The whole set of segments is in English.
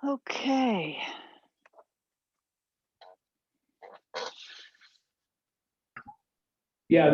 Okay. Yeah,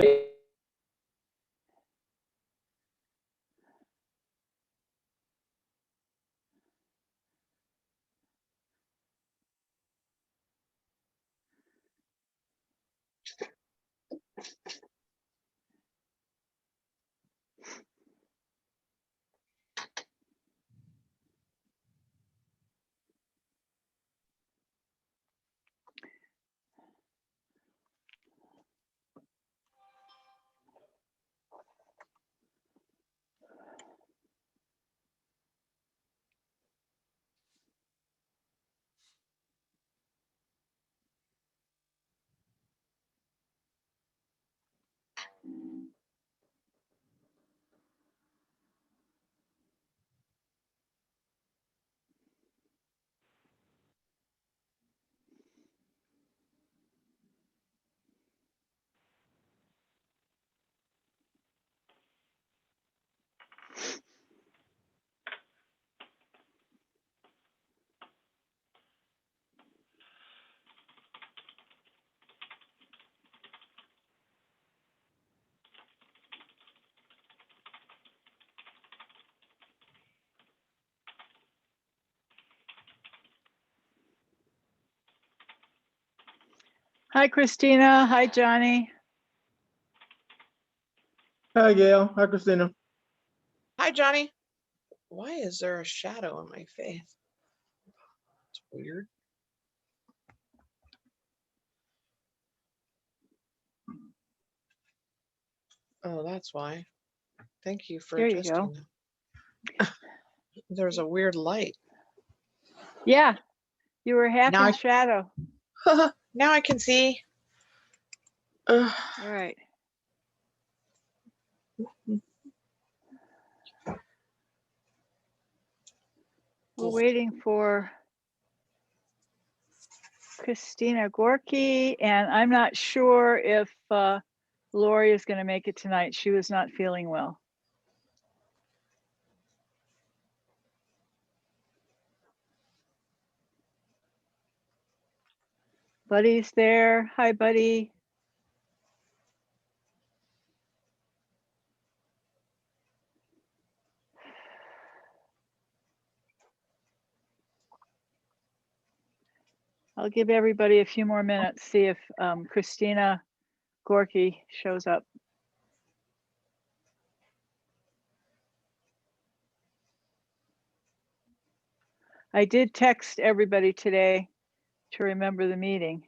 Hi, Christina. Hi, Johnny. Hi, Gail. Hi, Christina. Hi, Johnny. Why is there a shadow on my face? It's weird. Oh, that's why. Thank you for There you adjusting go. that. There's a weird light. Yeah, you were half Now in shadow. Now I can see. All right. We're waiting for Christina Gorky, and I'm not sure if Lori is going to make it tonight. She was not feeling well. Buddy's there. Hi, Buddy. I'll give everybody a few more minutes, see if Christina Gorky shows up. I did text everybody today to remember the meeting.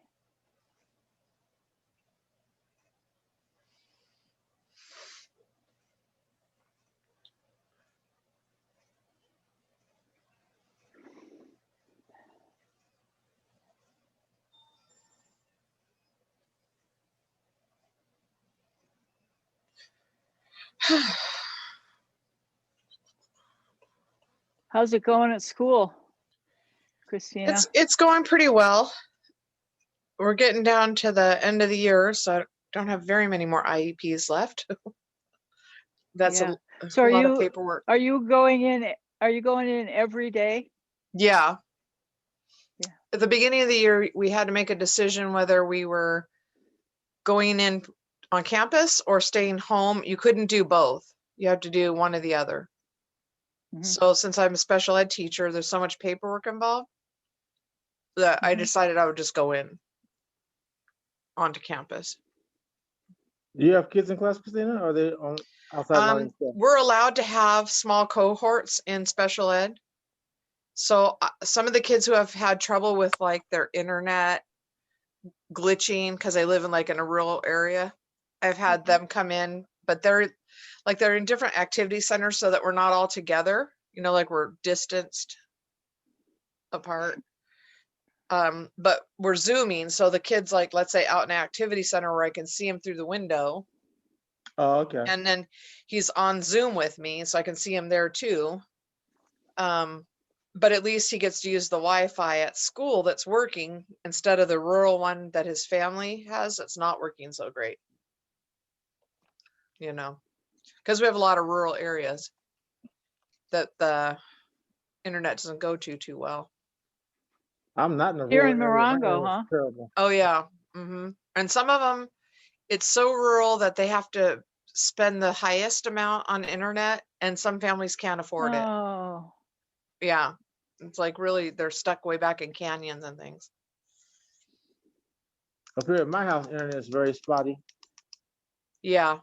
How's it going at school, Christina? It's going pretty well. We're getting down to the end of the year, so I don't have very many more IEPs left. That's Yeah. a So lot of paperwork. are you going in every day? Yeah. Yeah. At the beginning of the year, we had to make a decision whether we were going in on campus or staying home. You couldn't do both. You have to do one or the other. Mhm. So since I'm a special ed teacher, there's so much paperwork involved that I Mhm. decided I would just go in onto campus. Do you have kids in class, Christina? Or are they on outside learning stuff? We're allowed to have small cohorts in special ed. So some of the kids who have had trouble with like their internet glitching because they live in like in a rural area, I've had them come in, but they're in different activity centers so that we're not all together, you know, like we're distanced apart. But we're Zooming, so the kids, like, let's say out in an activity center where I can see him through the window, Oh, okay. and then he's on Zoom with me, so I can see him there too. But at least he gets to use the Wi-Fi at school that's working instead of the rural one that his family has that's not working so great. You know, because we have a lot of rural areas that the internet doesn't go to too well. I'm not in a Here rural in area. My Morongo, area is huh? terrible. Oh yeah. And some of them, it's so rural that they have to spend the highest amount on internet, and some families can't afford it. Oh, Yeah. It's like really, they're stuck way back in canyons and things. Up here at my house, internet is very spotty. Yeah.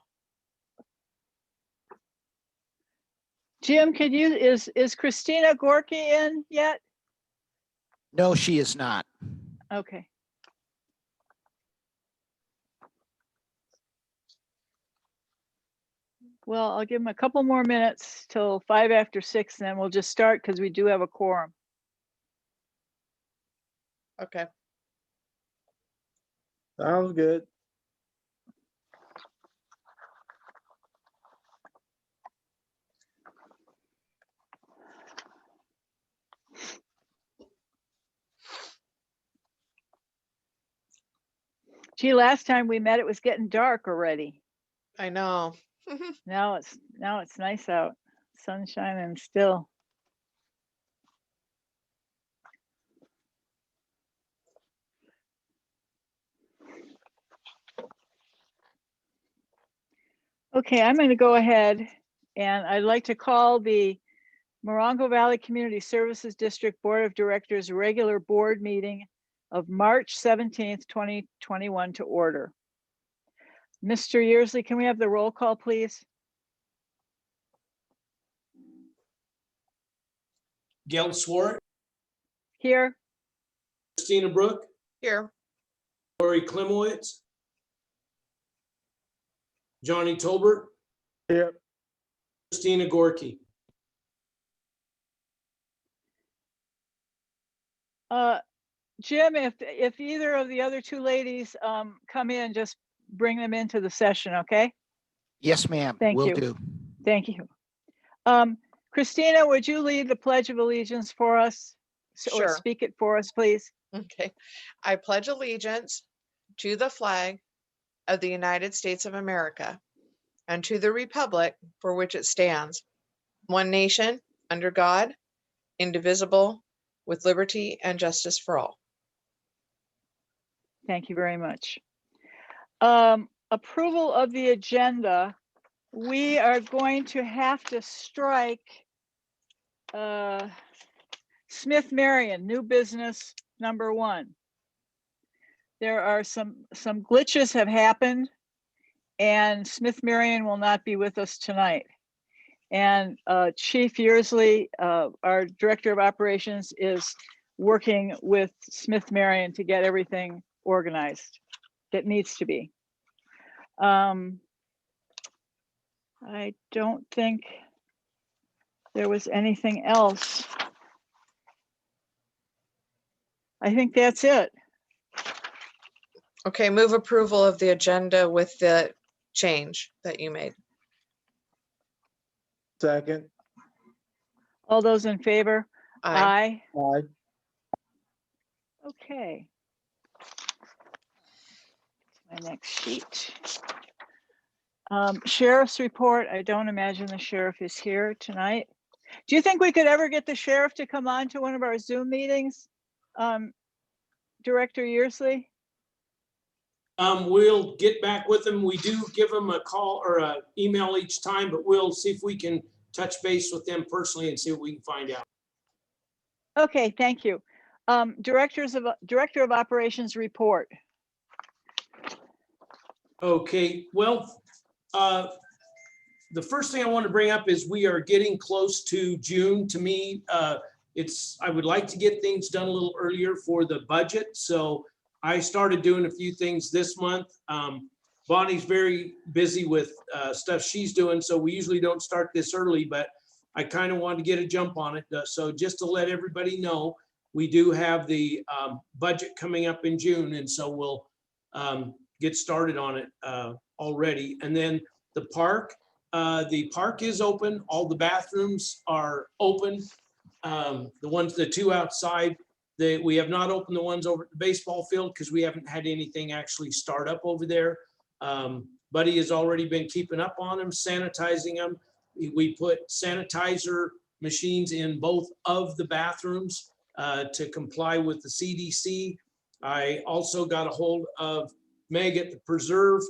Jim, is Christina Gorky in yet? No, she is not. Okay. Well, I'll give him a couple more minutes till 5 after 6, and then we'll just start because we do have a quorum. Okay. Sounds good. Gee, last time we met, it was getting dark already. I know. Now it's nice out, sunshine and still. Okay, I'm going to go ahead and I'd like to call the Morongo Valley Community Services District Board of Directors regular board meeting of March 17th, 2021 to order. Mr. Yearsley, can we have the roll call, please? Gail Swart, Here. Christina Brook, Here. Lori Klimowitz, Johnny Tolbert, Here. Christina Gorky. Jim, if either of the other two ladies come in, just bring them into the session, okay? Yes, ma'am. Thank Will you. do. Thank you. Christina, would you lead the Pledge of Allegiance for us? Or Sure. speak it for us, please? Okay. I pledge allegiance to the flag of the United States of America and to the republic for which it stands, one nation, under God, indivisible, with liberty and justice for all. Thank you very much. Approval of the agenda. We are going to have to strike Smith Marion, new business number 1. There are some glitches have happened, and Smith Marion will not be with us tonight. And Chief Yearsley, our Director of Operations, is working with Smith Marion to get everything organized that needs to be. I don't think there was anything else. I think that's it. Okay, move approval of the agenda with the change that you made. Second. All those in favor? Aye. Aye. Okay. My next sheet. Sheriff's report. I don't imagine the sheriff is here tonight. Do you think we could ever get the sheriff to come on to one of our Zoom meetings? Director Yearsley? We'll get back with them. We do give them a call or an email each time, but we'll see if we can touch base with them personally and see what we can find out. Okay, thank you. Director of Operations report. Okay, well, the first thing I want to bring up is we are getting close to June. To me, I would like to get things done a little earlier for the budget. So I started doing a few things this month. Bonnie's very busy with stuff she's doing, so we usually don't start this early, but I kind of wanted to get a jump on it. So just to let everybody know, we do have the budget coming up in June, and so we'll get started on it already. And then the park is open. All the bathrooms are open. The 2 outside, we have not opened the ones over at the baseball field because we haven't had anything actually start up over there. Buddy has already been keeping up on them, sanitizing them. We put sanitizer machines in both of the bathrooms to comply with the CDC. I also got a hold of Meg at the Preserve.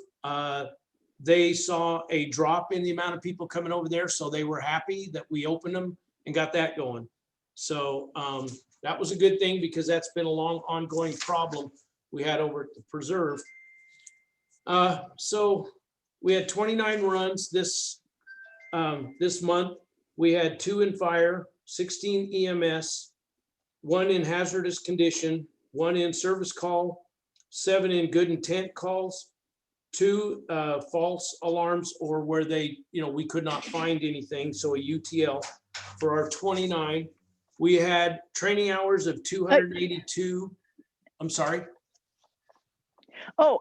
They saw a drop in the amount of people coming over there, so they were happy that we opened them and got that going. So that was a good thing because that's been a long ongoing problem we had over at the Preserve. So we had 29 runs this month. We had 2 in fire, 16 EMS, 1 in hazardous condition, 1 in service call, 7 in good intent calls, 2 false alarms or where we could not find anything. So a UTL for our 29. We had training hours of 282. I'm sorry. Oh,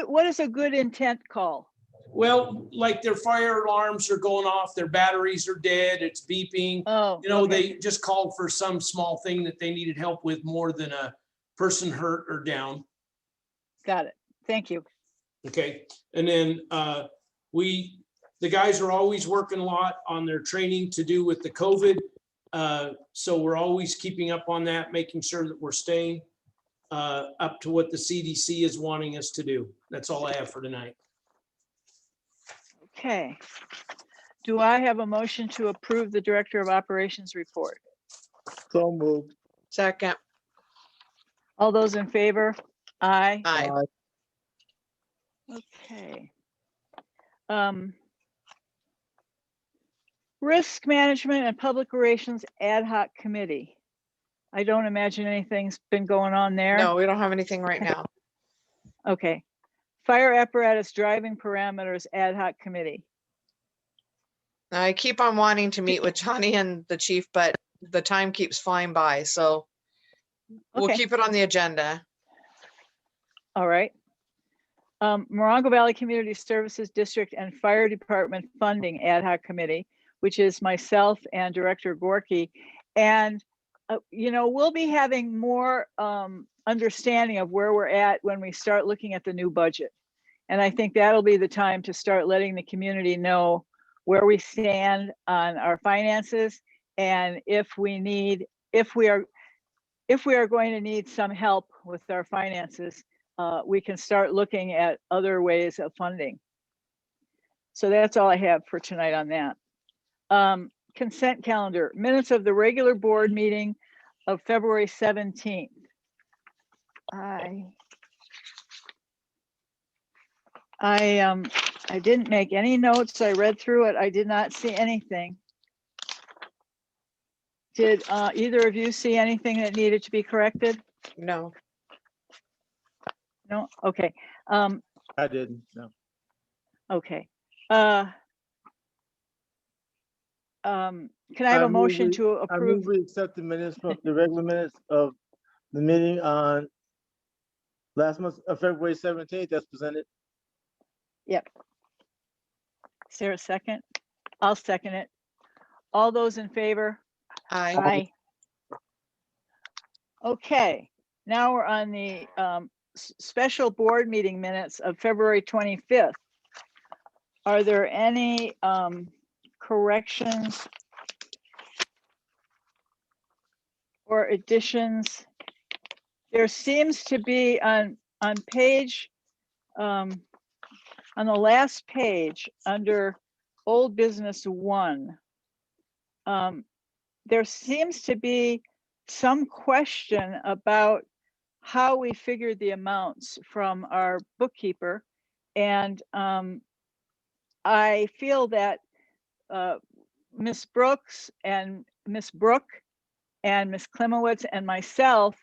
what is a good intent call? Well, like their fire alarms are going off, their batteries are dead, it's beeping. Oh, okay. They just called for some small thing that they needed help with more than a person hurt or down. Got it. Thank you. Okay. And then the guys are always working a lot on their training to do with the COVID. So we're always keeping up on that, making sure that we're staying up to what the CDC is wanting us to do. That's all I have for tonight. Okay. Do I have a motion to approve the Director of Operations report? So moved. Second. All those in favor? Aye. Aye. Okay. Risk Management and Public Relations Ad Hoc Committee. I don't imagine anything's been going on there. No, we don't have anything right now. Okay. Fire Apparatus Driving Parameters Ad Hoc Committee. I keep on wanting to meet with Johnny and the chief, but the time keeps flying by, so we'll Okay. keep it on the agenda. All right. Morongo Valley Community Services District and Fire Department Funding Ad Hoc Committee, which is myself and Director Gorky. And, we'll be having more understanding of where we're at when we start looking at the new budget. And I think that'll be the time to start letting the community know where we stand on our finances and if we are going to need some help with our finances, we can start looking at other ways of funding. So that's all I have for tonight on that. Consent calendar, minutes of the regular board meeting of February 17th. I didn't make any notes. I read through it. I did not see anything. Did either of you see anything that needed to be corrected? No. No? Okay. I didn't, no. Okay. Can I have a motion to I move approve? we accept the minutes from the regular minutes of the meeting on last month, February 17th, that's presented. Yep. Is there a second? I'll second it. All those in favor? Aye. Aye. Okay, now we're on the special board meeting minutes of February 25th. Are there any corrections or additions? There seems to be on page, on the last page under old business 1, there seems to be some question about how we figured the amounts from our bookkeeper. And I feel that Miss Brooks and Miss Brooke and Miss Klimowitz and myself,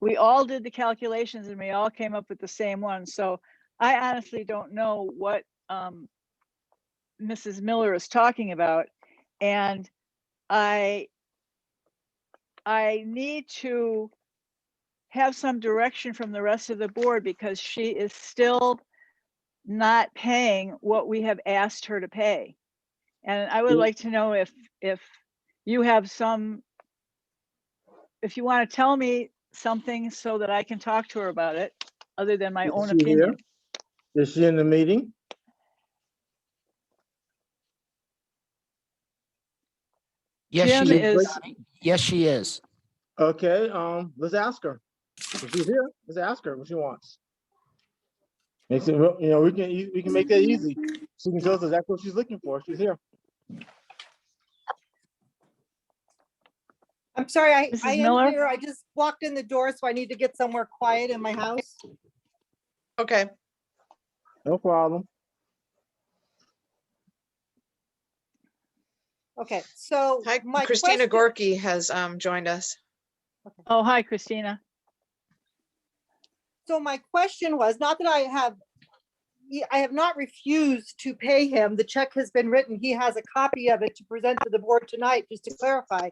we all did the calculations and we all came up with the same one. So I honestly don't know what Mrs. Miller is talking about. And I need to have some direction from the rest of the board because she is still not paying what we have asked her to pay. And I would like to know if you have if you want to tell me something so that I can talk to her about it, other than my own Is she here? opinion. Is she in the meeting? Yes, Jim she is, is. Yes, she is. Okay, let's ask her. If she's here, let's ask her what she wants. Makes it, you know, we can make that easy. She can tell us exactly what she's looking for. She's here. I'm sorry, I Mrs. am Miller? here. I just walked in the door, so I need to get somewhere quiet in my house. Okay, No problem. Okay, so hi, my Christina question, Gorky has joined us. Oh, hi, Christina. so my question was, not that I have not refused to pay him. The check has been written. He has a copy of it to present to the board tonight, just to clarify.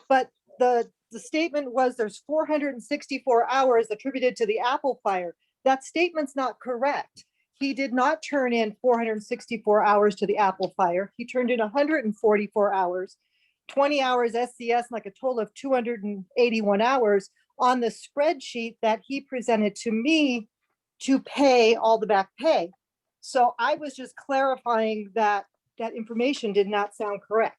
But the statement was there's 464 hours attributed to the Apple fire. That statement's not correct. He did not turn in 464 hours to the Apple fire. He turned in 144 hours, 20 hours SCS, like a total of 281 hours on the spreadsheet that he presented to me to pay all the back pay. So I was just clarifying that that information did not sound correct.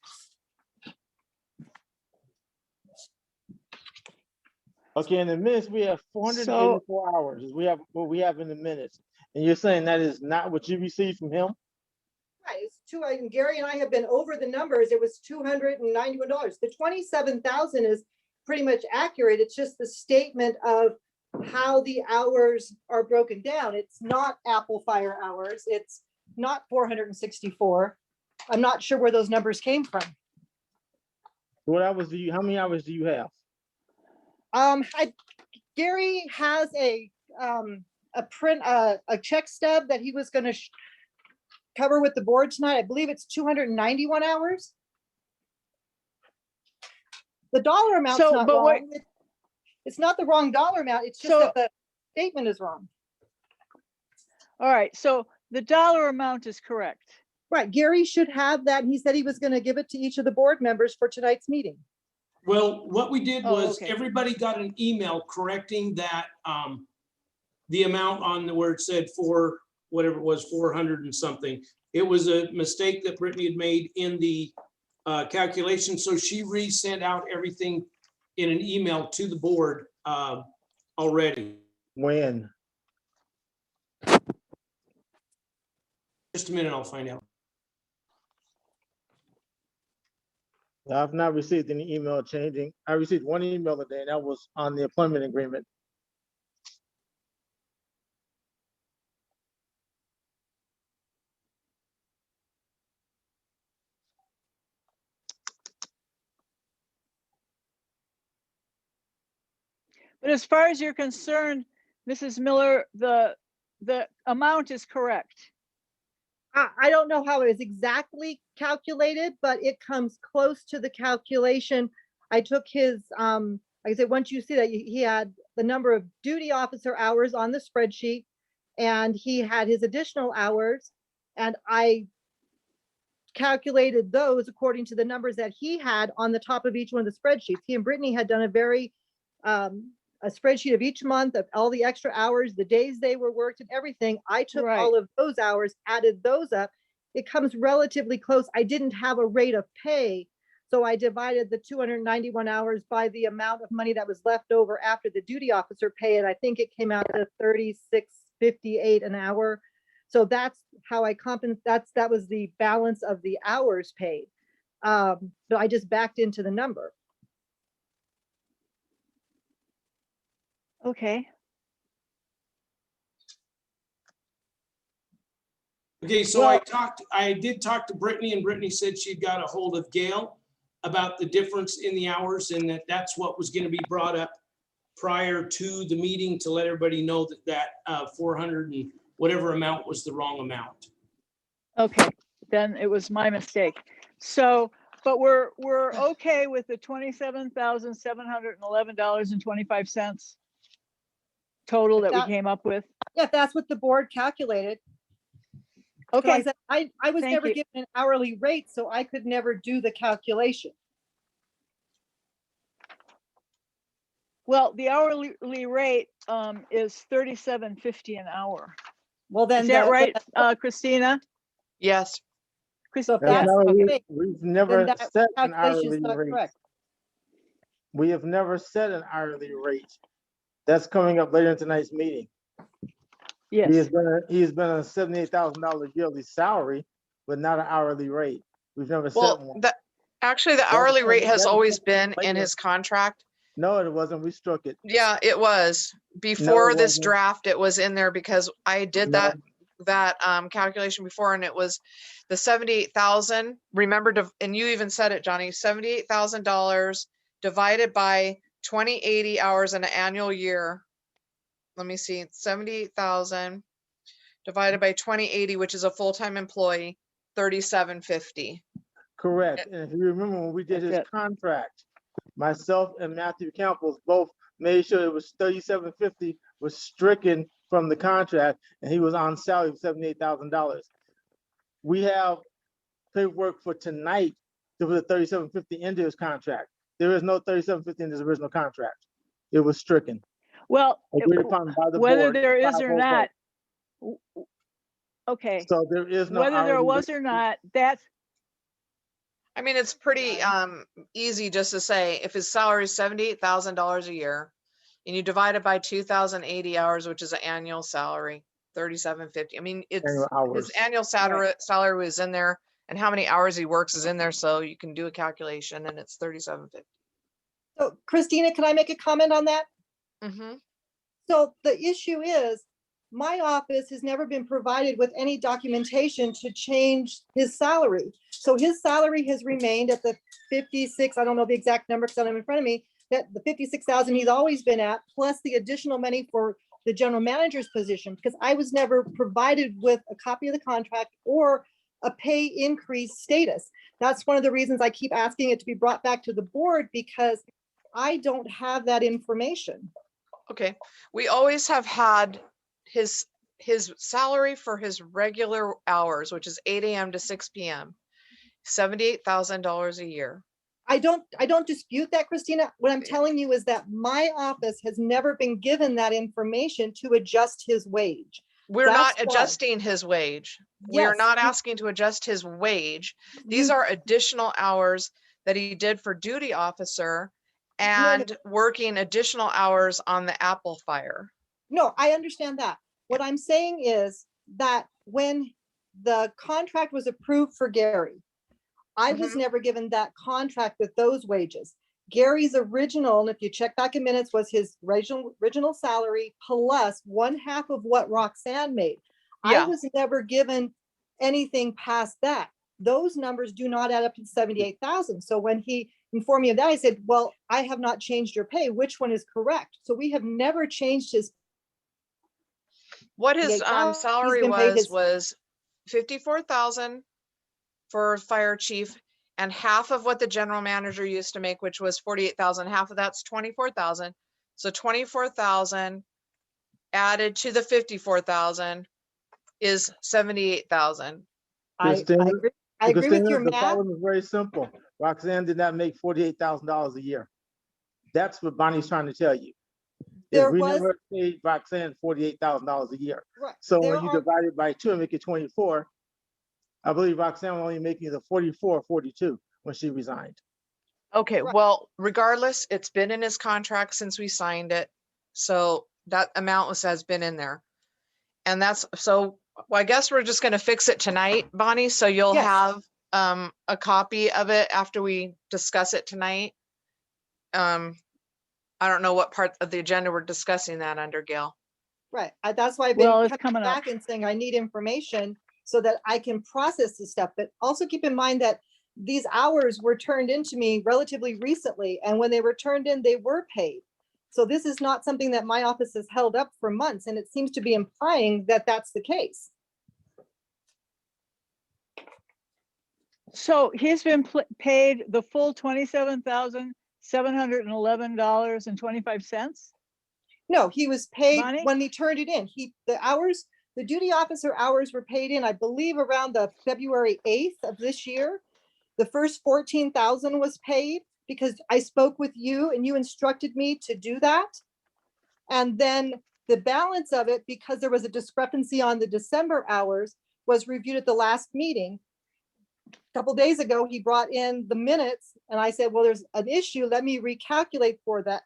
Okay, in the minutes, we have 484 hours. We have what we have in the minutes. And you're saying that is not what you received from him? Right, it's two, and Gary and I have been over the numbers. It was $291. The 27,000 is pretty much accurate. It's just the statement of how the hours are broken down. It's not Apple fire hours. It's not 464. I'm not sure where those numbers came from. What hours how many hours do you have? Gary has a check stub that he was going to cover with the board tonight. I believe it's 291 hours. The dollar amount's So, not but wait- wrong. It's not the wrong dollar amount. It's just So- that the statement is wrong. All right, so the dollar amount is correct. Right, Gary should have that. He said he was going to give it to each of the board members for tonight's meeting. Well, what we did Oh, was okay. everybody got an email correcting that, the amount on where it said for whatever it was, 400 and something. It was a mistake that Brittany had made in the calculation. So she resent out everything in an email to the board already. When? Just a minute, I'll find out. I've not received any email changing. I received one email today, and that was on the employment agreement. But as far as you're concerned, Mrs. Miller, the amount is correct. I don't know how it is exactly calculated, but it comes close to the calculation. I took his, like I said, once you see that he had the number of duty officer hours on the spreadsheet, and he had his additional hours, and I calculated those according to the numbers that he had on the top of each one of the spreadsheets. He and Brittany had done a spreadsheet of each month of all the extra hours, the days they were worked and everything. I took Right. all of those hours, added those up. It comes relatively close. I didn't have a rate of pay, so I divided the 291 hours by the amount of money that was left over after the duty officer pay, and I think it came out to $36.58 an hour. So that's how I that was the balance of the hours paid. So I just backed into the number. Okay, Okay, so Well- I did talk to Brittany, and Brittany said she'd got a hold of Gail about the difference in the hours, and that's what was gonna be brought up prior to the meeting to let everybody know that 400 and whatever amount was the wrong amount. okay, then it was my mistake. So, but we're okay with the $27,711.25 total that we That- came up with. Yeah, that's what the board calculated. So I Okay, said, I was Thank never you. given an hourly rate, so I could never do the calculation. well, the hourly rate is $37.50 an hour. Well, then. Is that the- right, Christina? Yes, So if That's that's not- okay, We've never that set an calculation's hourly not rate. correct. We have never set an hourly rate. That's coming up later in tonight's meeting. He has Yes, been on a $78,000 yearly salary, but not an hourly rate. We've never set Well, one. actually, the That is hourly rate coming- has that is always coming been in later. his contract. No, it wasn't. We struck it. Yeah, it was. Before this wasn't. draft, it was in there because I did No. that calculation before, and it was the 78,000. Remember, and you even said it, Johnny, $78,000 divided by 2080 hours in an annual year. Let me see, 78,000 divided by 2080, which is a full-time employee, 3750. Correct. And if you remember when we did That's his it. contract, myself and Matthew Campbell both made sure it was 3750 was stricken from the contract, and he was on salary of $78,000. We have paperwork for tonight to put the 3750 into his contract. There is no 3750 in his original contract. It was stricken. well, Agreed upon by the whether board. there is or 5-0 not. vote. Okay, So there is no whether there hourly was rate. or not, that's, I mean, it's pretty easy just to say, if his salary is $78,000 a year, and you divide it by 2,080 hours, which is an annual salary, 3750. I mean, Annual hours. his annual salary was in there, and how many hours he works is in there, so you can do a calculation, and it's 3750. So Christina, can I make a comment on that? Mm-hmm. So the issue is, my office has never been provided with any documentation to change his salary. So his salary has remained at the 56, I don't know the exact number because I don't have it in front of me, that the 56,000 he's always been at, plus the additional money for the general manager's position, because I was never provided with a copy of the contract or a pay increase status. That's one of the reasons I keep asking it to be brought back to the board, because I don't have that information. Okay, we always have had his salary for his regular hours, which is 8 a.m. to 6 p.m., $78,000 a year. I don't dispute that, Christina. What I'm telling you is that my office has never been given that information to adjust his wage. We're That's not why. adjusting his wage. We are Yes, not asking to adjust his wage. These you- are additional hours that he did for duty officer no. and working additional hours on the Apple fire. No, I understand that. What I'm saying is that when the contract was approved for Gary, I was never given that contract with those wages. Gary's original, and if you check back in minutes, was his original salary plus 1/2 of what Roxanne made. I Yeah. was never given anything past that. Those numbers do not add up to 78,000. So when he informed me of that, I said, well, I have not changed your pay. Which one is correct? So we have never changed his. What his 78,000, he's salary been paid was 54,000 for fire chief, and half of what the general manager used to make, which was 48,000. Half of that's 24,000. So 24,000 added to the 54,000 is 78,000. I Christina, agree. I agree with Christina, your the math. problem is very simple. Roxanne did not make $48,000 a year. That's what Bonnie's trying to tell you. Is There we was- never paid Roxanne $48,000 a year. Right. So There when you are- divide it by 2 and make it 24, I believe Roxanne was only making the 44 or 42 when she resigned. Okay, Right. well, regardless, it's been in his contract since we signed it. So that amount has been in there. And that's, so well, I guess we're just gonna fix it tonight, Bonnie, so you'll Yes. have a copy of it after we discuss it tonight. I don't know what part of the agenda we're discussing that under, Gail. Right. That's why I've Well, been it's coming coming up. back and saying I need information so that I can process this stuff. But also keep in mind that these hours were turned into me relatively recently. And when they were turned in, they were paid. So this is not something that my office has held up for months. And it seems to be implying that that's the case. so he's been paid the full $27,711.25. No, he was paid Bonnie? when he turned it in. The duty officer hours were paid in, I believe, around the February 8th of this year. The first 14,000 was paid because I spoke with you and you instructed me to do that. And then the balance of it, because there was a discrepancy on the December hours, was reviewed at the last meeting. couple days ago, he brought in the minutes and I said, well, there's an issue. Let me recalculate for that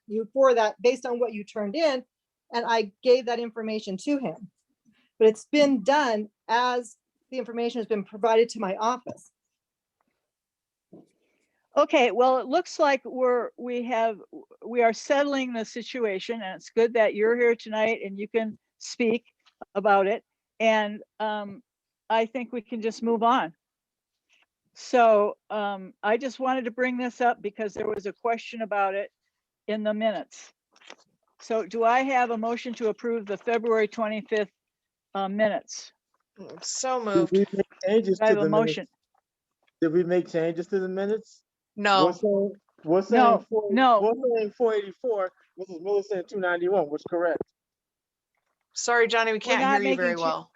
based on what you turned in. And I gave that information to him. But it's been done as the information has been provided to my office. Okay, well, it looks like we are settling the situation, and it's good that you're here tonight and you can speak about it. And I think we can just move on. So I just wanted to bring this up because there was a question about it in the minutes. So do I have a motion to approve the February 25th minutes? So Did moved. we make changes Do I to have a the minutes? motion? Did we make changes to the minutes? No, We're No, saying, no. we're saying 484, Mrs. Miller said 291, what's correct? sorry, Johnny, we can't not hear you very making cha- well.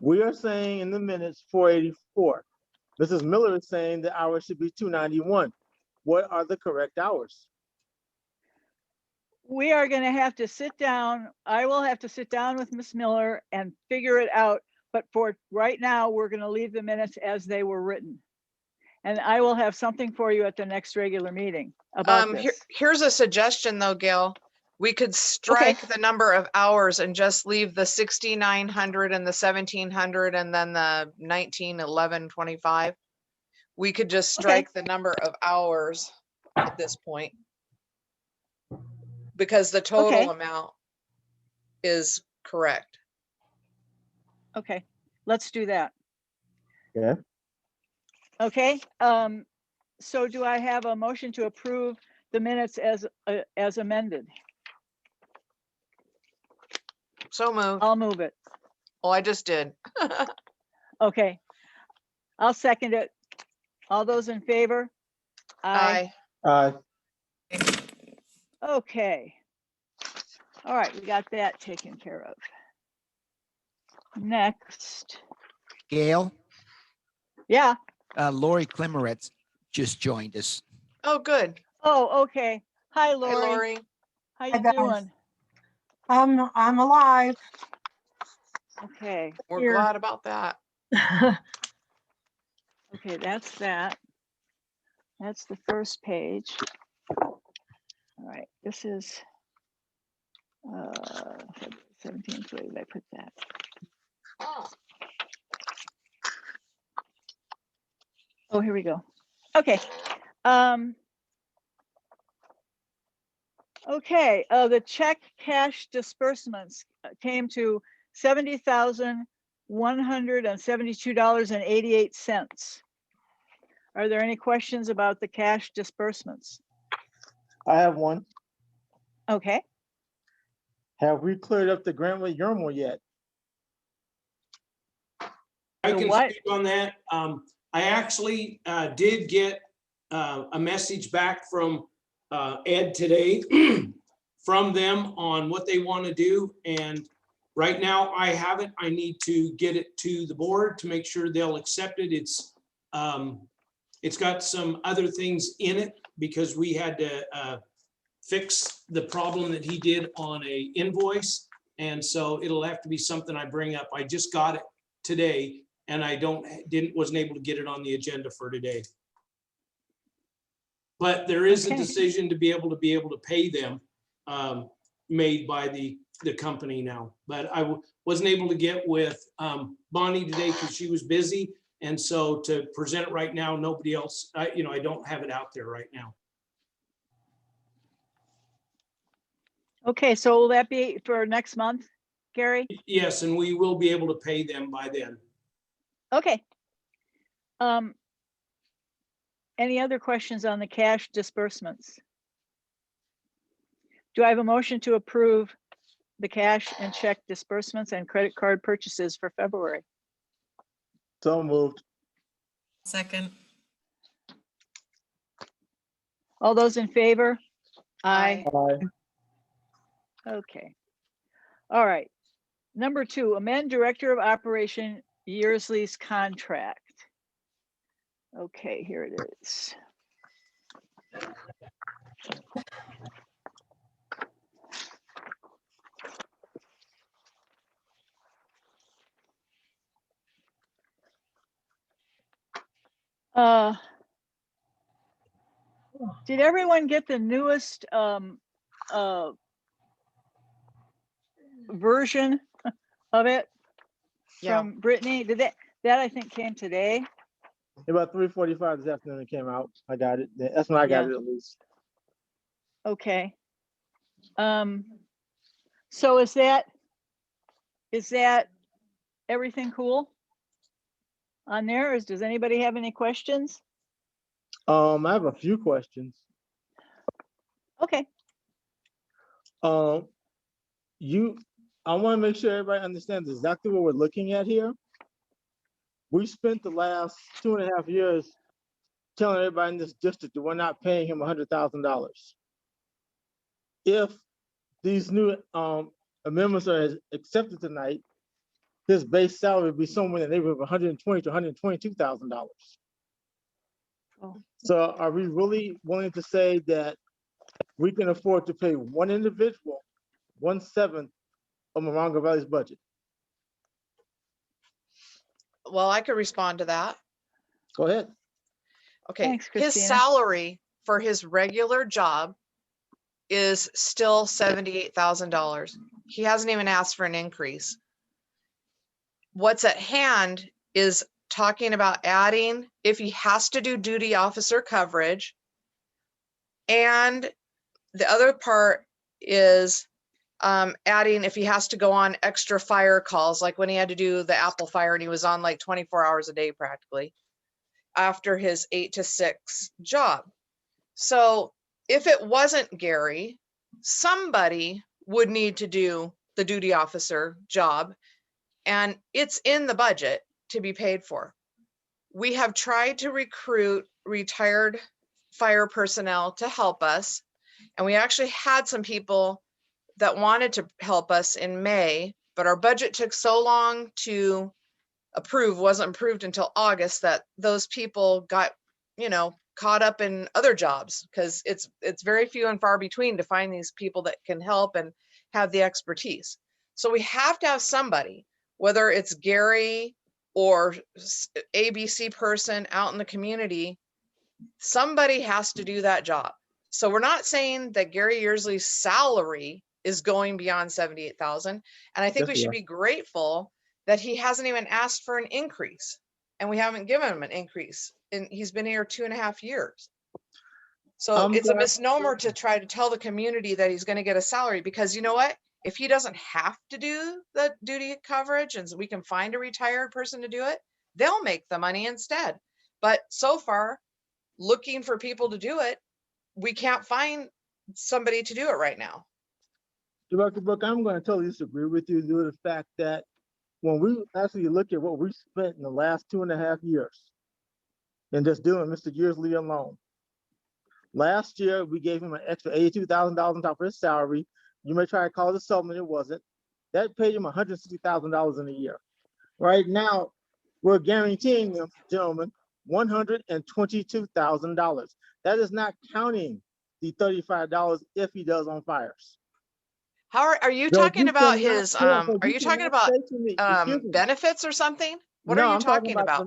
We are saying in the minutes 484. Mrs. Miller is saying the hours should be 291. What are the correct hours? We are going to have to sit down. I will have to sit down with Miss Miller and figure it out. But for right now, we're going to leave the minutes as they were written. And I will have something for you at the next regular meeting about this. Here's a suggestion though, Gail. We could strike the number of hours and just leave the 6,900 and the 1,700 and then the 19,1125. We could just strike the number of hours at this point. Because the total amount is correct. Okay, let's do that. Yeah. Okay, so do I have a motion to approve the minutes as amended? So moved. I'll move it. Oh, I just did. Okay, I'll second it. All those in favor? Aye. Okay. All right, we got that taken care of. Next, Gail, yeah. Lori Klimeretz just joined us. Oh, good. Oh, okay. Hi, Hi, Lori. Lori. How you Hi, guys. doing? I'm alive. Okay, We're Here. glad about that. okay, that's that. That's the first page. All right, this is 17th, where did I put that? Oh, here we go. Okay. Okay, the check cash disbursements came to $70,172.88. Are there any questions about the cash disbursements? I have one. Okay, Have we cleared up the grant with Yearsley yet? I The can what? speak on that. I actually did get a message back from Ed today from them on what they want to do. And right now I haven't. I need to get it to the board to make sure they'll accept it. It's got some other things in it because we had to fix the problem that he did on a invoice. And so it'll have to be something I bring up. I just got it today and I wasn't able to get it on the agenda for today. But there is a Okay. decision to be able to pay them made by the company now. But I wasn't able to get with Bonnie today because she was busy. And so to present it right now, nobody else, I don't have it out there right now. okay, so will that be for next month, Gary? Yes, and we will be able to pay them by then. Okay. Any other questions on the cash disbursements? Do I have a motion to approve the cash and check disbursements and credit card purchases for February? So moved. Second. All those in favor? Aye. Aye. Okay. All right. Number 2, amend Director of Operation Yearsley's contract. Okay, here it is. Did everyone get the newest version of it Yeah. from Brittany? Did that I think came today? About 3:45 this afternoon it came out. I got it. That's when I got Yeah. it at least. Okay. So is that everything cool on there? Does anybody have any questions? I have a few questions. Okay. I want to make sure everybody understands exactly what we're looking at here. We spent the last 2.5 years telling everybody in this district that we're not paying him $100,000. If these new amendments are accepted tonight, his base salary would be somewhere in the neighborhood of $120,000 to $122,000. Oh. So are we really willing to say that we can afford to pay one individual 1/7 of Morongo Valley's budget? Well, I could respond to that. Go ahead. Okay, Thanks, his Christina. salary for his regular job is still $78,000. He hasn't even asked for an increase. What's at hand is talking about adding, if he has to do duty officer coverage. And the other part is adding if he has to go on extra fire calls, like when he had to do the Apple fire and he was on like 24 hours a day practically after his 8 to 6 job. So if it wasn't Gary, somebody would need to do the duty officer job, and it's in the budget to be paid for. We have tried to recruit retired fire personnel to help us, and we actually had some people that wanted to help us in May, but our budget took so long to approve, wasn't approved until August, that those people got, caught up in other jobs, because it's very few and far between to find these people that can help and have the expertise. So we have to have somebody, whether it's Gary or ABC person out in the community, somebody has to do that job. So we're not saying that Gary Yearsley's salary is going beyond 78,000. And I think we should be grateful that he hasn't even asked for an increase, and we haven't given him an increase. And he's been here 2.5 years. So it's a misnomer to try to tell the community that he's going to get a salary, because you know what? If he doesn't have to do the duty coverage and we can find a retired person to do it, they'll make the money instead. But so far, looking for people to do it, we can't find somebody to do it right now. Director Brooke, I'm going to totally disagree with you due to the fact that when we actually look at what we spent in the last 2.5 years and just doing Mr. Yearsley alone, last year we gave him an extra $82,000 on top of his salary. You may try to call it a supplement, it wasn't. That paid him $160,000 in a year. Right now, we're guaranteeing them, gentlemen, $122,000. That is not counting the $35 if he does on fires. How are you talking about his, are you talking about benefits or something? What are you talking about?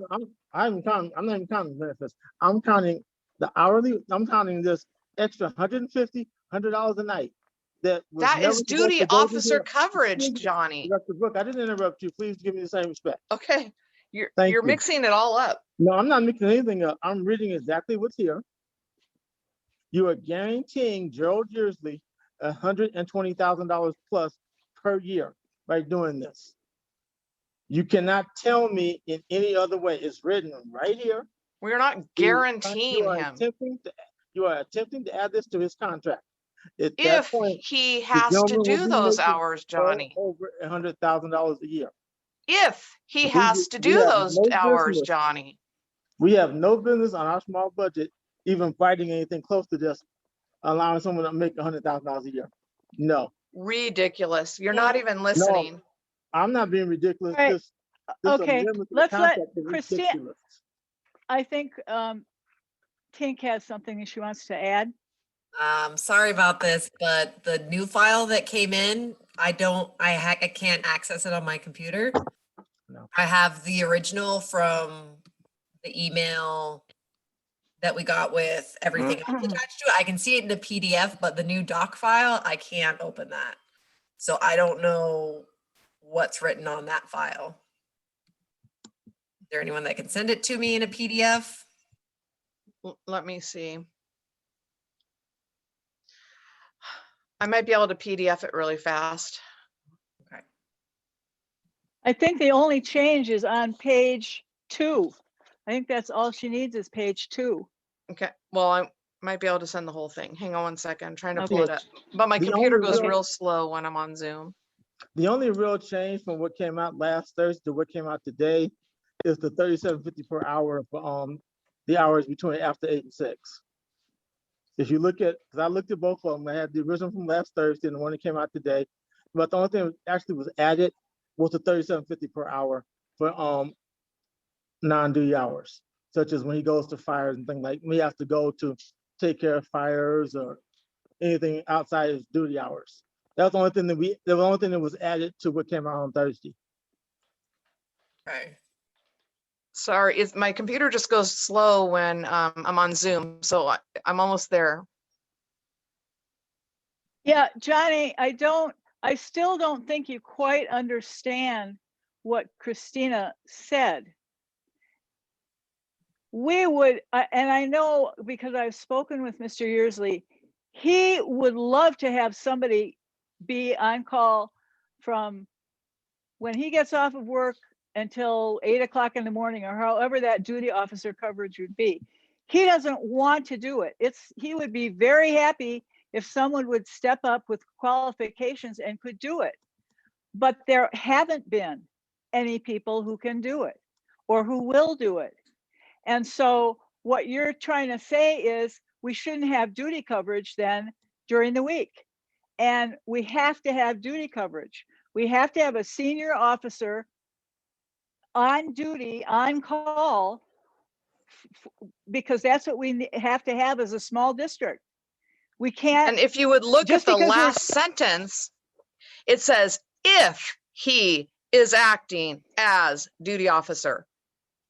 I'm not even counting benefits. I'm counting the hourly, I'm counting this extra $150, $100 a night. That is duty officer coverage, Johnny. Dr. Brooke, I didn't interrupt you. Please give me the same respect. Okay, you're mixing it all up. No, I'm not mixing anything up. I'm reading exactly what's here. You are guaranteeing Gerald Yearsley $120,000 plus per year by doing this. You cannot tell me in any other way. It's written right here. We're not guaranteeing him. You are attempting to add this to his contract. At if that point, he has to do those hours, Johnny. Over $100,000 a year. If he has to do those hours, Johnny. We have no business on our small budget even fighting anything close to this, allowing someone to make $100,000 a year. No. Ridiculous. You're not even listening. No, I'm not being ridiculous. Right. This Okay, let's let Christina. ridiculous. I think Tink has something that she wants to add. Sorry about this, but the new file that came in, I can't access it on my computer. No. I have the original from the email that we got with everything else attached to it. I can see it in the PDF, but the new doc file, I can't open that. So I don't know what's written on that file. Is there anyone that can send it to me in a PDF? Let me see. I might be able to PDF it really fast. Okay. I think the only change is on page 2. I think that's all she needs is page 2. Okay, well, I might be able to send the whole thing. Hang on one second, I'm trying to pull it Okay. up. But my The computer only goes real- real slow when I'm on Zoom. The only real change from what came out last Thursday to what came out today is the $37.50 per hour for the hours between after 8 and 6. If you look at, because I looked at both of them, I had the original from last Thursday and the one that came out today. But the only thing that actually was added was the $37.50 per hour for non-duty hours, such as when he goes to fires and things like when he has to go to take care of fires or anything outside his duty hours. That was the only thing that was added to what came out on Thursday. Okay. Sorry, my computer just goes slow when I'm on Zoom, so I'm almost there. Yeah, Johnny, I still don't think you quite understand what Christina said. We would, and I know because I've spoken with Mr. Yearsley, he would love to have somebody be on call from when he gets off of work until 8 o'clock in the morning or however that duty officer coverage would be. He doesn't want to do it. He would be very happy if someone would step up with qualifications and could do it. But there haven't been any people who can do it or who will do it. And so what you're trying to say is we shouldn't have duty coverage then during the week. And we have to have duty coverage. We have to have a senior officer on duty, on call, because that's what we have to have as a small district. We can't. And if you would look at just the because we're- last sentence, it says, if he is acting as duty officer.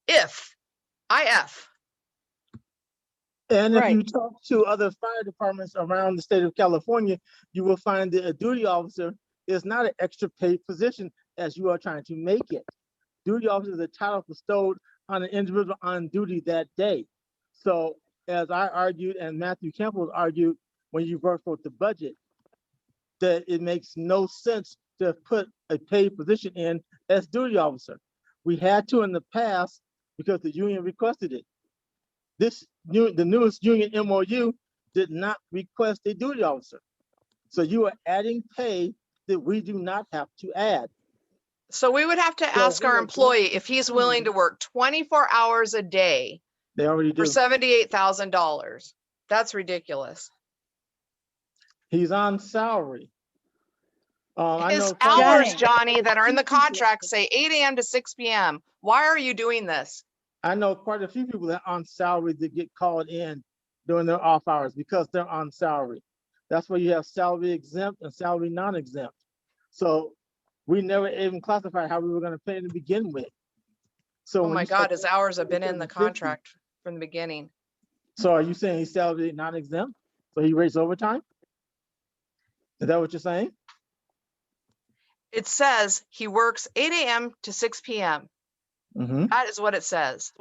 If, IF. And if you Right. talk to other fire departments around the state of California, you will find that a duty officer is not an extra paid position as you are trying to make it. Duty officer is a title bestowed on an individual on duty that day. So as I argued and Matthew Campbell argued when you brought forth the budget, that it makes no sense to put a paid position in as duty officer. We had to in the past because the union requested it. The newest union MOU did not request a duty officer. So you are adding pay that we do not have to add. So we would have to So ask we our are employee if he's willing to work 24 hours a day They already for do. $78,000. That's ridiculous. He's on salary. I His know hours, Johnny. Johnny, that are in the contract say 8 a.m. to 6 p.m. Why are you doing this? I know quite a few people that are on salary that get called in during their off hours because they're on salary. That's why you have salary exempt and salary non-exempt. So we never even classified how we were going to pay to begin with. So Oh when my you start God, his paying hours have been in the 37.50, contract from the beginning. So are you saying he's salary non-exempt? So he rates overtime? Is that what you're saying? It says he works 8 a.m. to 6 p.m. Mm-hmm. That is what it says.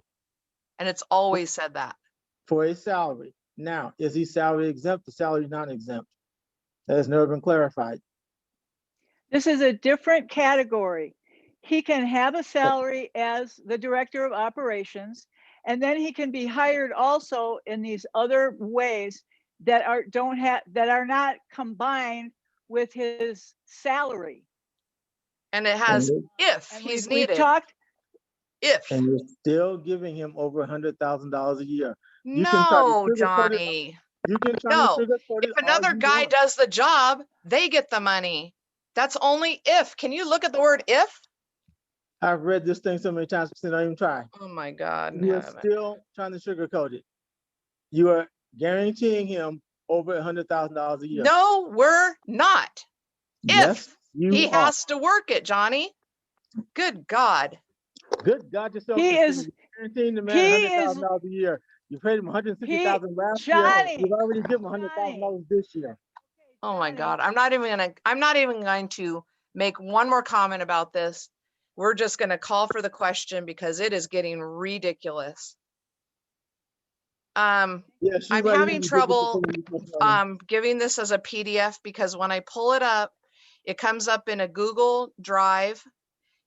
And it's always said that. For a salary. Now, is he salary exempt or salary non-exempt? That has never been clarified. This is a different category. He can have a salary as the director of operations, and then he can be hired also in these other ways that are not combined with his salary. And it has And if And he's we've needed. talked, If. And you're still giving him over $100,000 a year. You can try to No, sugarcoat it. Johnny. You can try No. to sugarcoat If it all another you guy want. does the job, they get the money. That's only if. Can you look at the word if? I've read this thing so many times, but don't even try. Oh my God. You are still trying to sugarcoat it. You are guaranteeing him over $100,000 a year. No, we're not. Yes, If you he are. has to work it, Johnny. Good God. Good God yourself. he is Guaranteeing the man He $100,000 a year. You paid him $150,000 last year. Johnny, You've already given him $100,000 this year. Oh my Johnny, God, I'm not even going to make one more comment about this. We're just gonna call for the question because it is getting ridiculous. Yeah, she's I'm right, having it's trouble ridiculous. giving this as a PDF because when I pull it up, it comes up in a Google Drive,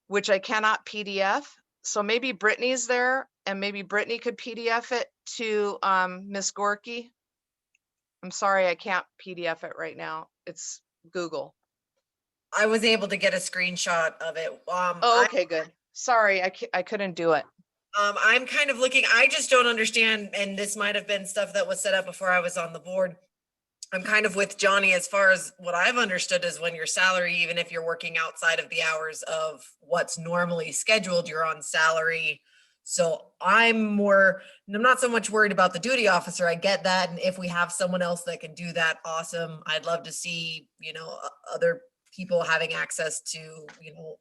which I cannot PDF. So maybe Brittany's there and maybe Brittany could PDF it to Miss Gorky. I'm sorry, I can't PDF it right now. It's Google. I was able to get a screenshot of it. Oh, okay, good. Sorry, I couldn't do it. I'm kind of looking, I just don't understand, and this might have been stuff that was set up before I was on the board. I'm kind of with Johnny as far as what I've understood is when your salary, even if you're working outside of the hours of what's normally scheduled, you're on salary. So I'm not so much worried about the duty officer. I get that. And if we have someone else that can do that, awesome. I'd love to see, other people having access to,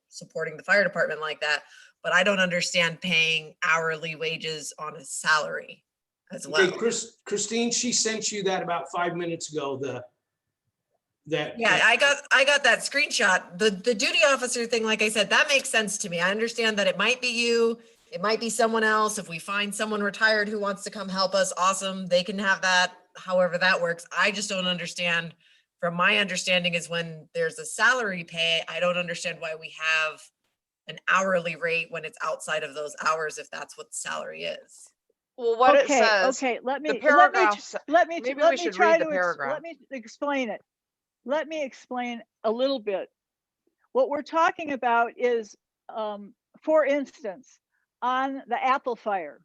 supporting the fire department like that. But I don't understand paying hourly wages on a salary as well. Okay, Christine, she sent you that about 5 minutes ago, Yeah, I got that screenshot. The duty officer thing, like I said, that makes sense to me. I understand that it might be you, it might be someone else. If we find someone retired who wants to come help us, awesome. They can have that, however that works. I just don't understand. From my understanding is when there's a salary pay, I don't understand why we have an hourly rate when it's outside of those hours, if that's what the salary is. Well, what it okay, says, okay, the paragraph, maybe we should try read the to paragraph. let me explain it. Let me explain a little bit. What we're talking about is, for instance, on the Apple Fire,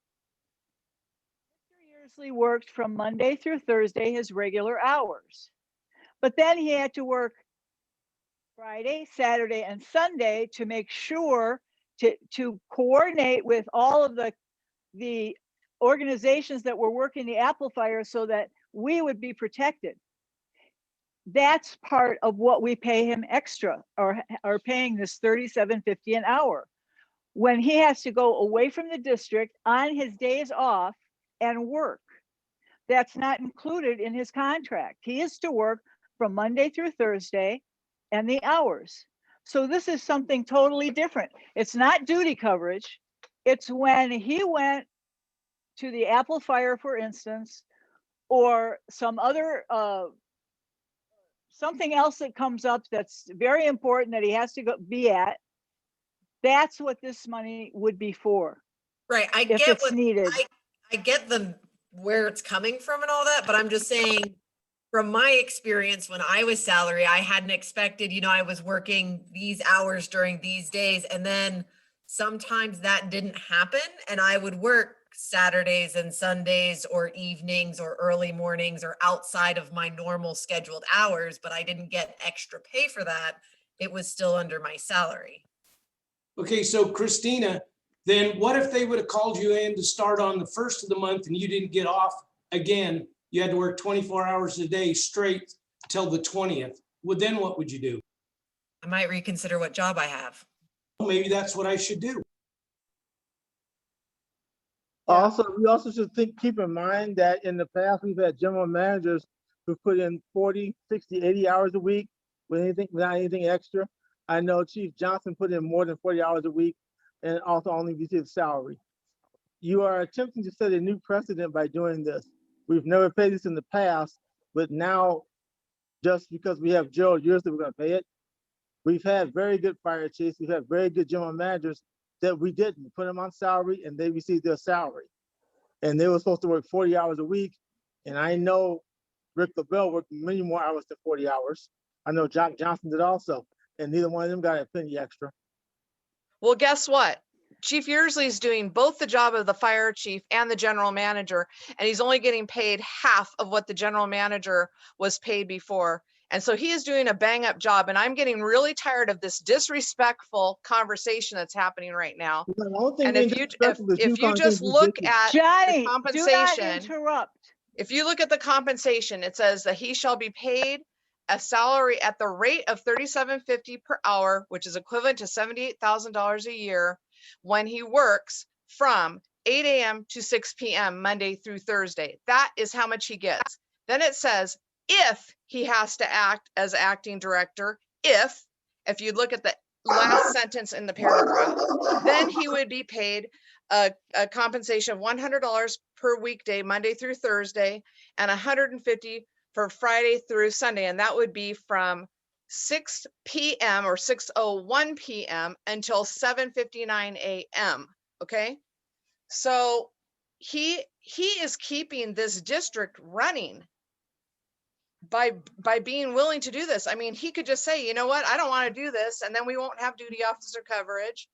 Mr. Yearsley worked from Monday through Thursday, his regular hours. But then he had to work Friday, Saturday, and Sunday to make sure to coordinate with all of the organizations that were working the Apple Fire so that we would be protected. That's part of what we pay him extra, or are paying this $37.50 an hour. When he has to go away from the district on his days off and work, that's not included in his contract. He is to work from Monday through Thursday and the hours. So this is something totally different. It's not duty coverage. It's when he went to the Apple Fire, for instance, or some other something else that comes up that's very important that he has to be at. That's what this money would be for. Right. I if get it's what needed. I get where it's coming from and all that, but I'm just saying, from my experience when I was salary, I hadn't expected, I was working these hours during these days, and then sometimes that didn't happen, and I would work Saturdays and Sundays or evenings or early mornings or outside of my normal scheduled hours, but I didn't get extra pay for that. It was still under my salary. Okay, so Christina, then what if they would have called you in to start on the 1st of the month and you didn't get off again? You had to work 24 hours a day straight till the 20th. Well, then what would you do? I might reconsider what job I have. Well, maybe that's what I should do. Also, we also should keep in mind that in the past, we've had general managers who put in 40, 60, 80 hours a week without anything extra. I know Chief Johnson put in more than 40 hours a week and also only received salary. You are attempting to set a new precedent by doing this. We've never paid this in the past, but now, just because we have Gerald Yearsley, we're going to pay it. We've had very good fire chiefs. We've had very good general managers that we didn't. We put them on salary and they received their salary. And they were supposed to work 40 hours a week. And I know Rick LaBelle worked many more hours than 40 hours. I know Jock Johnson did also. And neither one of them got a penny extra. Well, guess what? Chief Yearsley is doing both the job of the fire chief and the general manager, and he's only getting paid half of what the general manager was paid before. And so he is doing a bang up job, and I'm getting really tired of this disrespectful conversation that's happening right now. And if you just look at Johnny, the compensation, do not interrupt. if you look at the compensation, it says that he shall be paid a salary at the rate of $37.50 per hour, which is equivalent to $78,000 a year when he works from 8 a.m. to 6 p.m. Monday through Thursday. That is how much he gets. Then it says, if he has to act as acting director, if you look at the last sentence in the paragraph, then he would be paid a compensation of $100 per weekday, Monday through Thursday, and $150 for Friday through Sunday. And that would be from 6 p.m. or 6:01 p.m. until 7:59 a.m. Okay. So he is keeping this district running by being willing to do this. I mean, he could just say, you know what, I don't want to do this, and then we won't have duty officer coverage,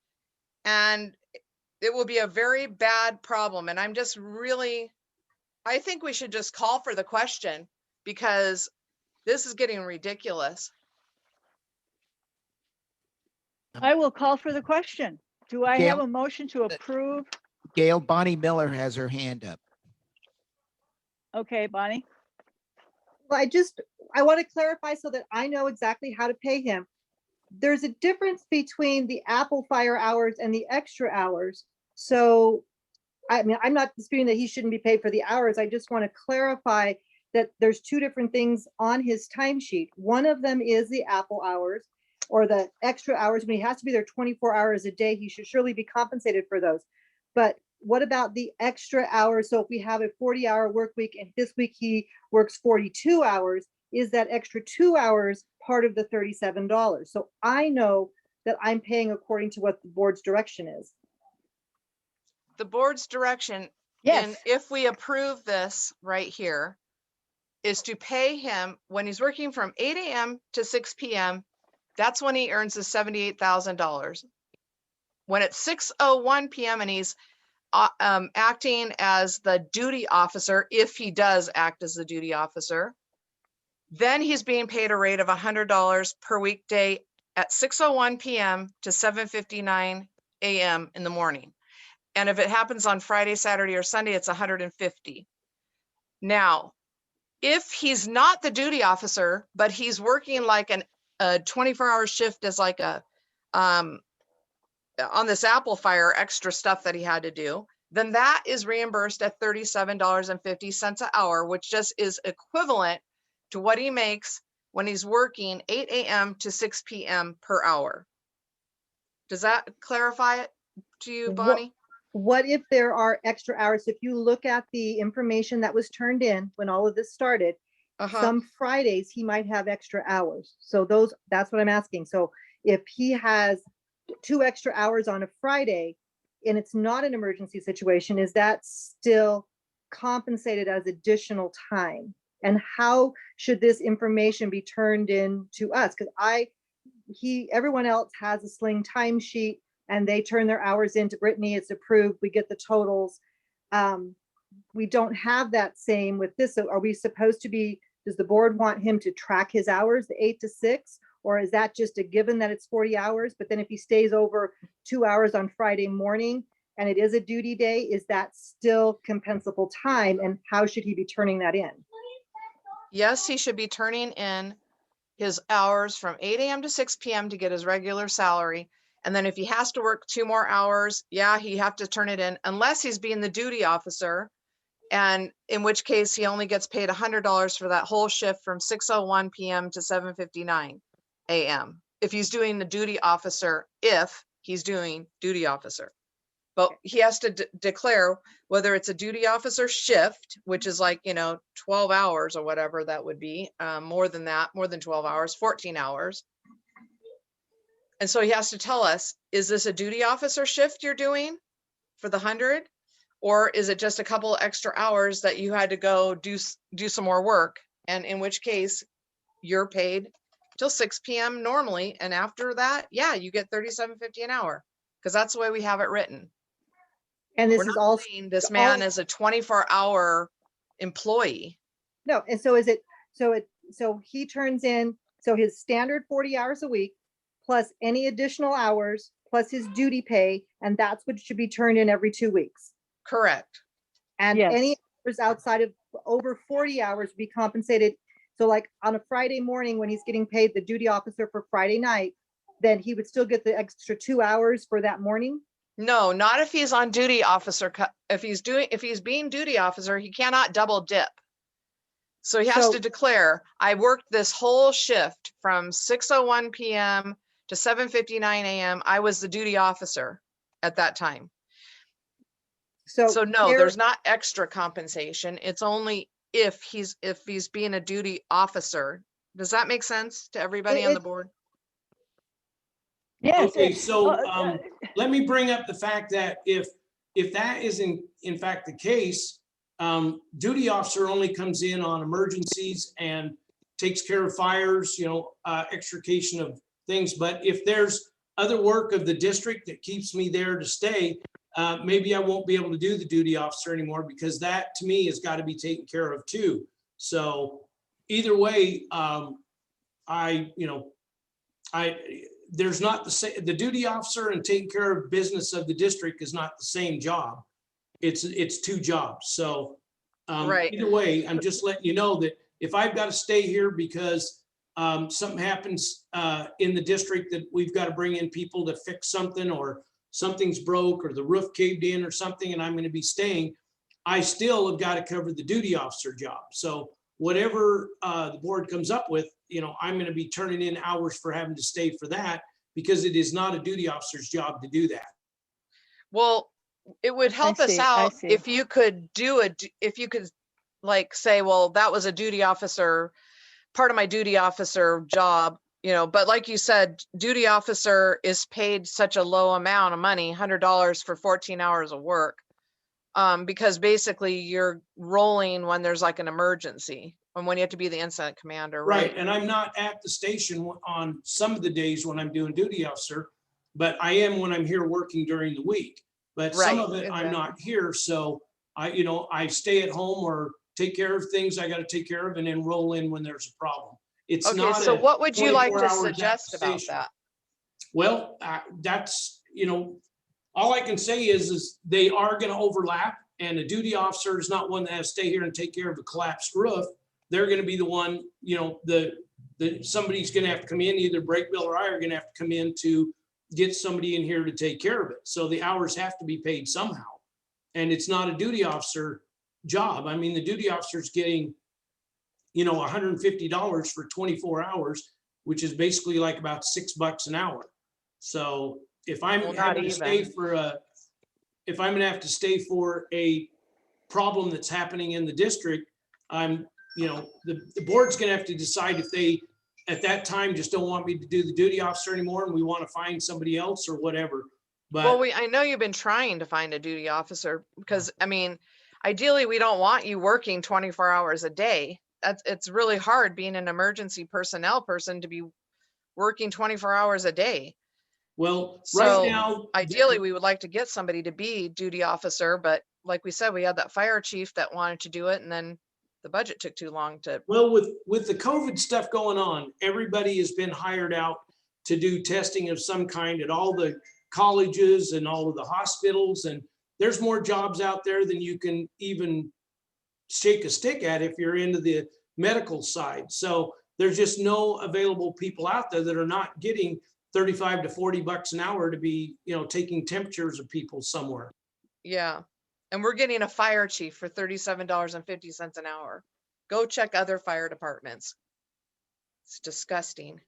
and it will be a very bad problem. And I'm just really, I think we should just call for the question, because this is getting ridiculous. I will call for the question. Do I have Gail? a motion to approve? Gail, Bonnie Miller has her hand up. Okay, Bonnie. Well, I want to clarify so that I know exactly how to pay him. There's a difference between the Apple Fire hours and the extra hours. So, I mean, I'm not disputing that he shouldn't be paid for the hours. I just want to clarify that there's two different things on his timesheet. One of them is the Apple hours or the extra hours. When he has to be there 24 hours a day, he should surely be compensated for those. But what about the extra hours? So if we have a 40-hour work week and this week he works 42 hours, is that extra 2 hours part of the $37? So I know that I'm paying according to what the board's direction is. The board's direction, and Yes, if we approve this right here, is to pay him when he's working from 8 a.m. to 6 p.m. That's when he earns his $78,000. When it's 6:01 p.m. and he's acting as the duty officer, if he does act as the duty officer, then he's being paid a rate of $100 per weekday at 6:01 p.m. to 7:59 a.m. in the morning. And if it happens on Friday, Saturday, or Sunday, it's $150. Now, if he's not the duty officer, but he's working like a 24-hour shift as like a on this Apple Fire extra stuff that he had to do, then that is reimbursed at $37.50 an hour, which just is equivalent to what he makes when he's working 8 a.m. to 6 p.m. per hour. Does that clarify it to you, Bonnie? What if there are extra hours? If you look at the information that was turned in when all of this started, some Fridays he might have extra hours. So that's what I'm asking. So if he has 2 extra hours on a Friday and it's not an emergency situation, is that still compensated as additional time? And how should this information be turned in to us? Because everyone else has a Sling timesheet and they turn their hours into Brittany, it's approved, we get the totals. We don't have that same with this. So are we supposed to be, does the board want him to track his hours, the 8 to 6? Or is that just a given that it's 40 hours? But then if he stays over 2 hours on Friday morning and it is a duty day, is that still compensable time? And how should he be turning that in? Yes, he should be turning in his hours from 8 a.m. to 6 p.m. to get his regular salary. And then if he has to work 2 more hours, yeah, he have to turn it in unless he's being the duty officer. And in which case he only gets paid $100 for that whole shift from 6:01 p.m. to 7:59 a.m. If he's doing the duty officer, but he has to declare whether it's a duty officer shift, which is like, 12 hours or whatever that would be, more than 12 hours, 14 hours. And so he has to tell us, is this a duty officer shift you're doing for the 100? Or is it just a couple extra hours that you had to go do some more work? And in which case you're paid till 6 p.m. normally. And after that, yeah, you get $37.50 an hour, because that's the way we have it written. And this We're is not all saying this man is a 24-hour employee. no. And so so he turns in, so his standard 40 hours a week plus any additional hours plus his duty pay, and that's what should be turned in every 2 weeks. Correct. And Yes. any hours outside of over 40 hours be compensated. So like on a Friday morning when he's getting paid the duty officer for Friday night, then he would still get the extra 2 hours for that morning. No, not if he's on duty officer. If he's being duty officer, he cannot double dip. So he has So- to declare, I worked this whole shift from 6:01 PM to 7:59 AM. I was the duty officer at that time. So no, here- there's not extra compensation. It's only if he's being a duty officer. Does that make sense to everybody on the It- board? Yes. Okay, it- so uh, let me bring up the fact that if that is in fact the case, duty officer only comes in on emergencies and takes care of fires, extrication of things. But if there's other work of the district that keeps me there to stay, maybe I won't be able to do the duty officer anymore, because that to me has got to be taken care of too. So either way, there's not the duty officer and taking care of business of the district is not the same job. It's two jobs. So Right. either way, I'm just letting you know that if I've got to stay here because something happens in the district that we've got to bring in people to fix something, or something's broke, or the roof caved in or something, and I'm going to be staying, I still have got to cover the duty officer job. So whatever the board comes up with, I'm going to be turning in hours for having to stay for that, because it is not a duty officer's job to do that. Well, it would help us see, I out see. if you could like say, well, that was a duty officer, part of my duty officer job, but like you said, duty officer is paid such a low amount of money, $100 for 14 hours of work. Because basically you're rolling when there's like an emergency, and when you have to be the incident commander, right? Right, and I'm not at the station on some of the days when I'm doing duty officer, but I am when I'm here working during the week. But some Right, of it, I'm exactly. not here, so I stay at home or take care of things I gotta take care of, and then roll in when there's a problem. It's Okay, not so a what would you like 24 to hours at the suggest about station. that? Well, that's, all I can say is they are gonna overlap, and a duty officer is not one that has to stay here and take care of a collapsed roof. They're gonna be the one, somebody's gonna have to come in, either Break Bill or I are gonna have to come in to get somebody in here to take care of it. So the hours have to be paid somehow. And it's not a duty officer job. I mean, the duty officer's getting, $150 for 24 hours, which is basically like about $6 an hour. So if I'm Well, not having to stay even. if I'm gonna have to stay for a problem that's happening in the district, the board's gonna have to decide if they, at that time, just don't want me to do the duty officer anymore, and we want to find somebody else or whatever. Well, But I know you've been trying to find a duty officer, because I mean, ideally we don't want you working 24 hours a day. It's really hard being an emergency personnel person to be working 24 hours a day. well, So right now, ideally we would like to get somebody to be duty officer, but like we said, we had that fire chief that wanted to do it, and then the budget took too long to. well, with the COVID stuff going on, everybody has been hired out to do testing of some kind at all the colleges and all of the hospitals, and there's more jobs out there than you can even shake a stick at if you're into the medical side. So there's just no available people out there that are not getting 35 to 40 bucks an hour to be, taking temperatures of people somewhere. Yeah. And we're getting a fire chief for $37.50 an hour. Go check other fire departments. It's disgusting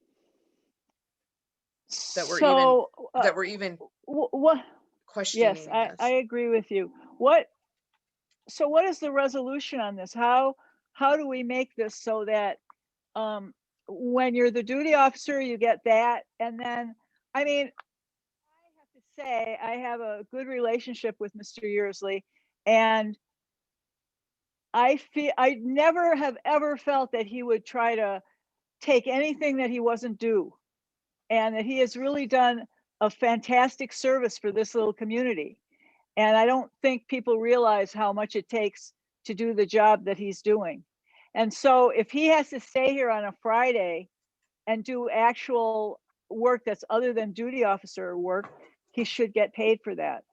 that we're So, that we're even what? questioning Yes, this. I agree with you. So what is the resolution on this? How do we make this so that when you're the duty officer, you get that? And then, I mean, I have to say, I have a good relationship with Mr. Yearsley, and I never have ever felt that he would try to take anything that he wasn't due, and that he has really done a fantastic service for this little community. And I don't think people realize how much it takes to do the job that he's doing. And so if he has to stay here on a Friday and do actual work that's other than duty officer work, he should get paid for that.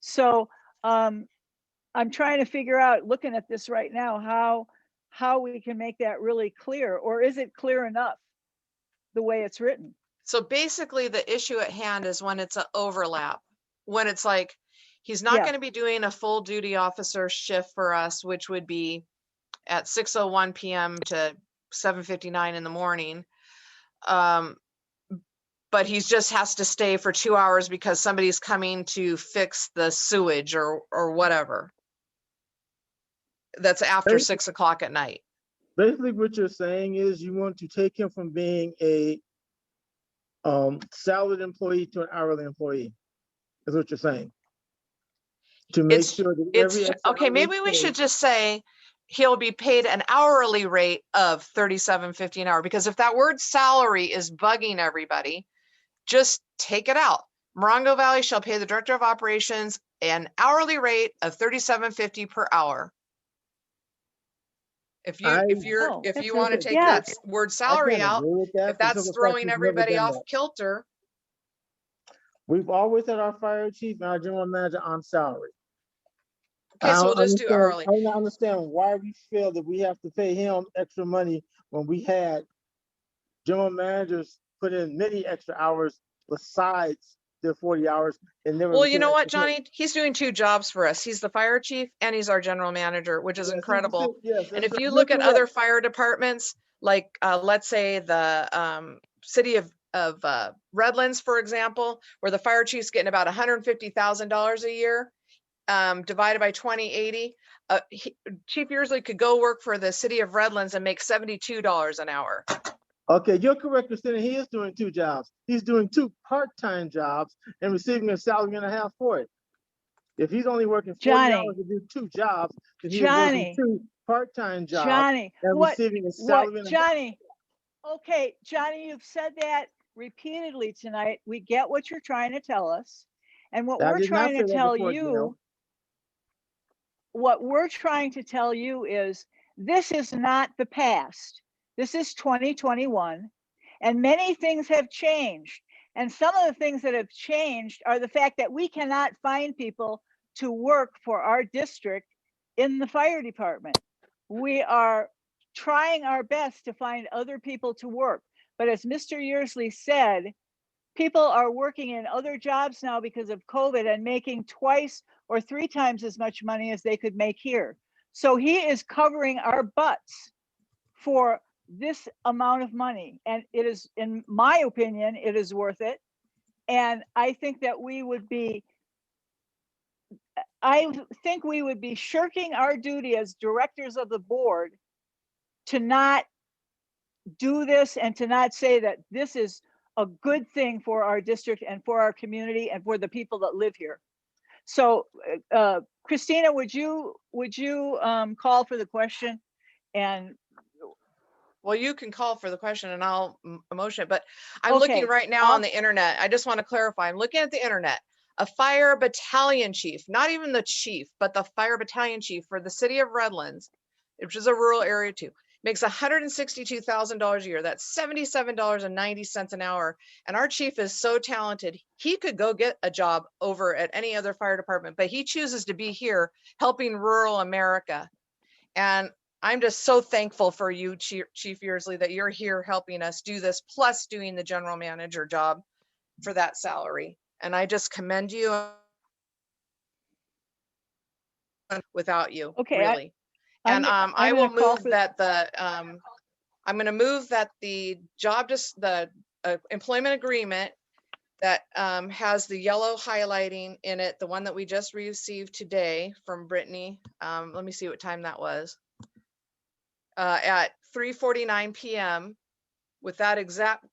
So I'm trying to figure out, looking at this right now, how we can make that really clear, or is it clear enough the way it's written? So basically the issue at hand is when it's an overlap. when it's like, he's not Yeah. going to be doing a full duty officer shift for us, which would be at 6:01 PM to 7:59 in the morning. But he just has to stay for 2 hours because somebody's coming to fix the sewage or whatever. That's after 6 o'clock at night. Basically, what you're saying is you want to take him from being a salaried employee to an hourly employee. Is what you're saying. To make It's, sure that it's, every extra okay, hour maybe is we paid. should just say he'll be paid an hourly rate of $37.50 an hour, because if that word salary is bugging everybody, just take it out. Morongo Valley shall pay the director of operations an hourly rate of $37.50 per hour. If you Oh, if you that's want to it. take Yeah. that word I salary can't out, agree with that if for the that's simple fact throwing we've never everybody done off that. kilter, We've always had our fire chief and our general manager on salary. okay, so we'll just do I hourly. don't understand why we feel that we have to pay him extra money when we had general managers put in many extra hours besides their 40 hours and never. Well, you know what, received extra pay. Johnny? He's doing 2 jobs for us. He's the fire chief and he's our general manager, which is Yes, incredible. yes, And that's if you you're look at other correct. fire departments, like let's say the city of Redlands, for example, where the fire chief's getting about $150,000 a year, divided by 2080, Chief Yearsley could go work for the city of Redlands and make $72 an hour. Okay, you're correct, Christina. He is doing 2 jobs. He's doing 2 part-time jobs and receiving a salary and a half for it. If he's only working 40 Johnny. hours to do 2 jobs, then he is working Johnny. 2 part-time jobs Johnny, and receiving a salary and a half. Johnny? Okay, Johnny, you've said that repeatedly tonight. We get what you're trying to tell us. And what I we're did not trying to say that tell before, you, Gail. what we're trying to tell you is this is not the past. This is 2021, and many things have changed. And some of the things that have changed are the fact that we cannot find people to work for our district in the fire department. We are trying our best to find other people to work. But as Mr. Yearsley said, people are working in other jobs now because of COVID and making 2 or 3 times as much money as they could make here. So he is covering our butts for this amount of money. And it is, in my opinion, it is worth it. And I think that we would be shirking our duty as directors of the board to not do this and to not say that this is a good thing for our district and for our community and for the people that live here. So Christina, would you call for the question? And Well, you can call for the question and I'll motion it, but I'm looking okay, right now on the internet. I just want to clarify. I'm looking at the internet. A fire battalion chief, not even the chief, but the fire battalion chief for the city of Redlands, which is a rural area too, makes $162,000 a year. That's $77.90 an hour. And our chief is so talented. He could go get a job over at any other fire department, but he chooses to be here helping rural America. And I'm just so thankful for you, Chief Yearsley, that you're here helping us do this, plus doing the general manager job for that salary. And I just commend you without you, okay, really. And I will move that I'm going to move that the employment agreement that has the yellow highlighting in it, the one that we just received today from Brittany. Let me see what time that was. At 3:49 p.m. with that exact,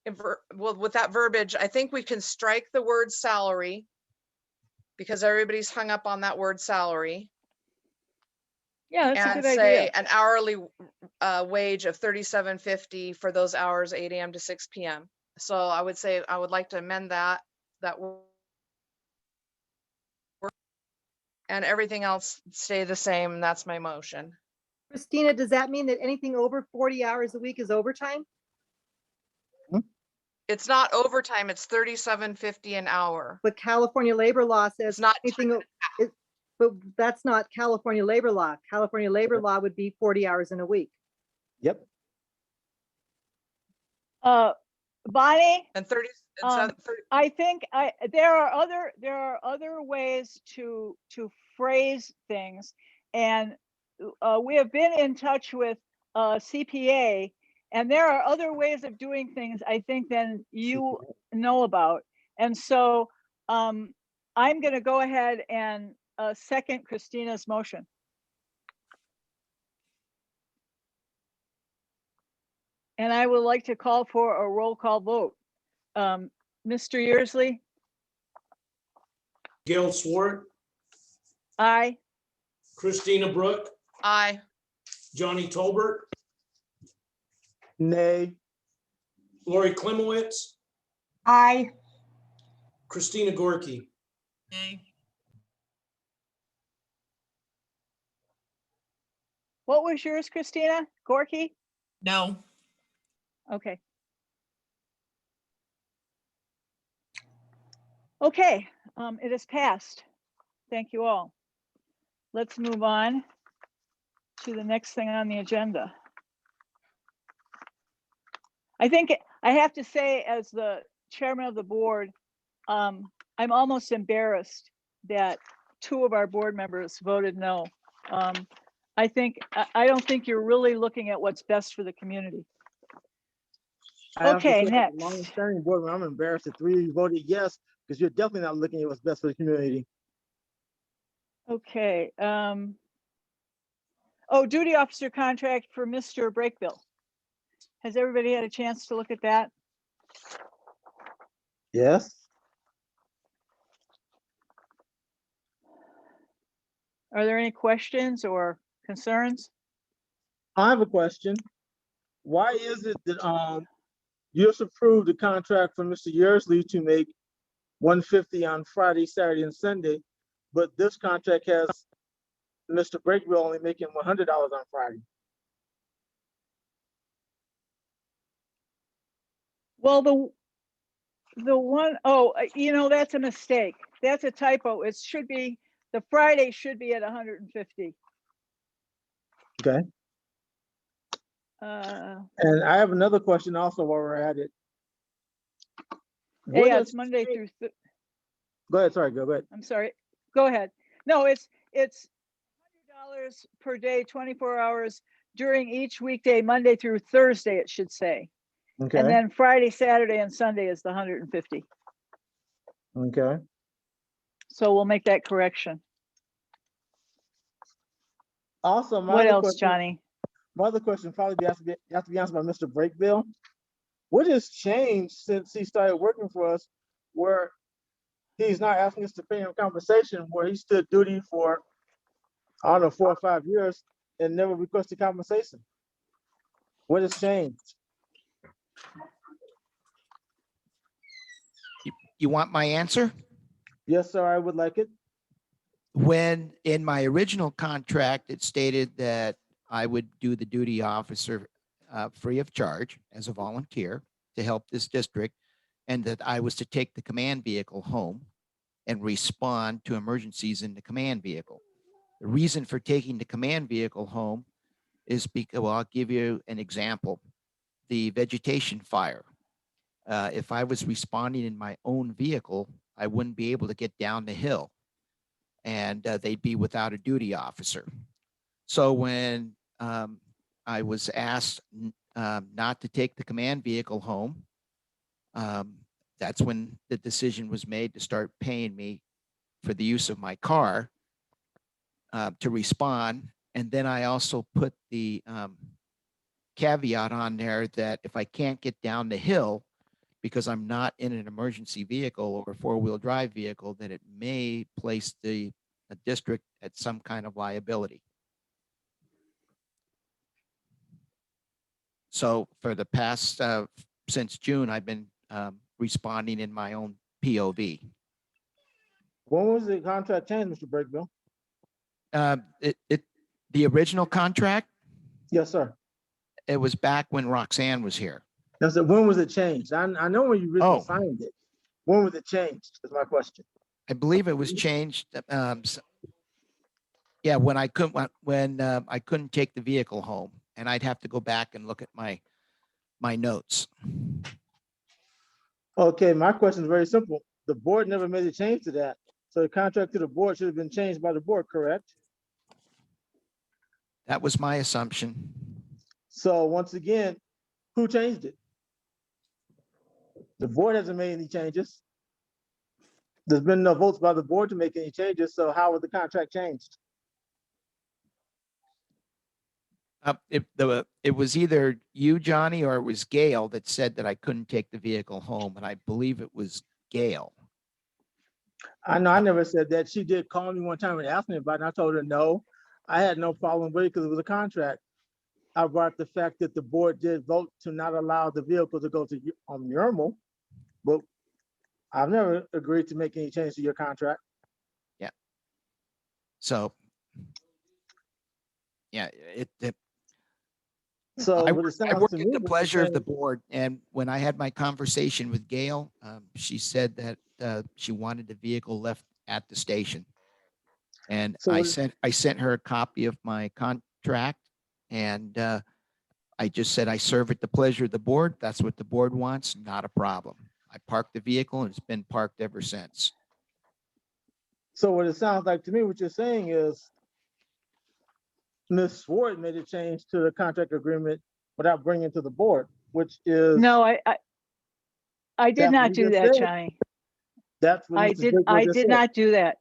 with that verbiage, I think we can strike the word salary because everybody's hung up on that word salary. Yeah, that's a And good say idea. an hourly wage of $37.50 for those hours, 8 a.m. to 6 p.m. So I would say, I would like to amend that and everything else stay the same. And that's my motion. Christina, does that mean that anything over 40 hours a week is overtime? It's not overtime, it's $37.50 an hour. But California labor law says It's not anything, but that's not California labor law. California labor law would be 40 hours in a week. Yep. Bonnie, and 30 It's Um, I think there are other ways to phrase things, and we have been in touch with CPA, and there are other ways of doing things, I think, than you know about. And so I'm going to go ahead and second Christina's motion. And I would like to call for a roll call vote. Mr. Yearsley, Gail Swart, aye. Christina Brooke, Aye. Johnny Tolbert, Nay. Lori Klimowitz, Aye. Christina Gorky. Yay. What was yours, Christina? Gorky? No. Okay. Okay, it is passed. Thank you all. Let's move on to the next thing on the agenda. I think I have to say, as the chairman of the board, I'm almost embarrassed that 2 of our board members voted no. I don't think you're really looking at what's best for the community. I have to Okay, say, as a next. longstanding board member, I'm embarrassed that 3 of you voted yes, because you're definitely not looking at what's best for the community. Okay. Oh, duty officer contract for Mr. Breakbill. Has everybody had a chance to look at that? Yes. Are there any questions or concerns? I have a question. Why is it that you just approved the contract for Mr. Yearsley to make $150 on Friday, Saturday, and Sunday, but this contract has Mr. Breakbill only making $100 on Friday? Well, the one, oh, that's a mistake. That's a typo. It should be, the Friday should be at 150. Okay. And I have another question also while we're at it. What Yeah, is- it's Monday through, Go ahead, sorry, go ahead. I'm sorry, go ahead. No, it's $100 per day, 24 hours during each weekday, Monday through Thursday, it should say. And Okay, then Friday, Saturday, and Sunday is the 150. okay. So we'll make that correction. Also, my What other else, question- Johnny? My other question probably has to be answered by Mr. Breakbill. What has changed since he started working for us, where he's not asking us to pay him compensation, where he stood duty for, I don't know, 4 or 5 years and never requested compensation? What has changed? You want my answer? Yes, sir, I would like it. When in my original contract, it stated that I would do the duty officer free of charge as a volunteer to help this district, and that I was to take the command vehicle home and respond to emergencies in the command vehicle. The reason for taking the command vehicle home is because, well, I'll give you an example. The vegetation fire. If I was responding in my own vehicle, I wouldn't be able to get down the hill, and they'd be without a duty officer. So when I was asked not to take the command vehicle home, that's when the decision was made to start paying me for the use of my car to respond. And then I also put the caveat on there that if I can't get down the hill because I'm not in an emergency vehicle or a 4-wheel drive vehicle, that it may place the district at some kind of liability. So for the past, since June, I've been responding in my own POV. When was the contract changed, Mr. Breakbill? The original contract, Yes, sir. it was back when Roxanne was here. I said, when was it changed? I know when you originally Oh. signed it. When was it changed, is my question. I believe it was changed. Yeah, when I couldn't take the vehicle home, and I'd have to go back and look at my notes. Okay, my question is very simple. The board never made a change to that. So the contract to the board should have been changed by the board, correct? That was my assumption. So once again, who changed it? The board hasn't made any changes. There's been no votes by the board to make any changes, so how was the contract changed? It was either you, Johnny, or it was Gail that said that I couldn't take the vehicle home, and I believe it was Gail. I know I never said that. She did call me one time and ask me about it, and I told her no. I had no problem with it because it was a contract. I brought the fact that the board did vote to not allow the vehicle to go to Urinal, but I've never agreed to make any change to your contract. So, yeah, So I what it worked, I sounds worked to at me, the what you're pleasure of the saying- board, and when I had my conversation with Gail, she said that she wanted the vehicle left at the station. And So I what- sent her a copy of my contract, and I just said I serve at the pleasure of the board. That's what the board wants, not a problem. I parked the vehicle and it's been parked ever since. So what it sounds like to me, what you're saying is Ms. Swart made a change to the contract agreement without bringing it to the board, which is. No, I did That's what not you do just that, said. Johnny. That's what Mrs. Bigwell I just did said. not do that.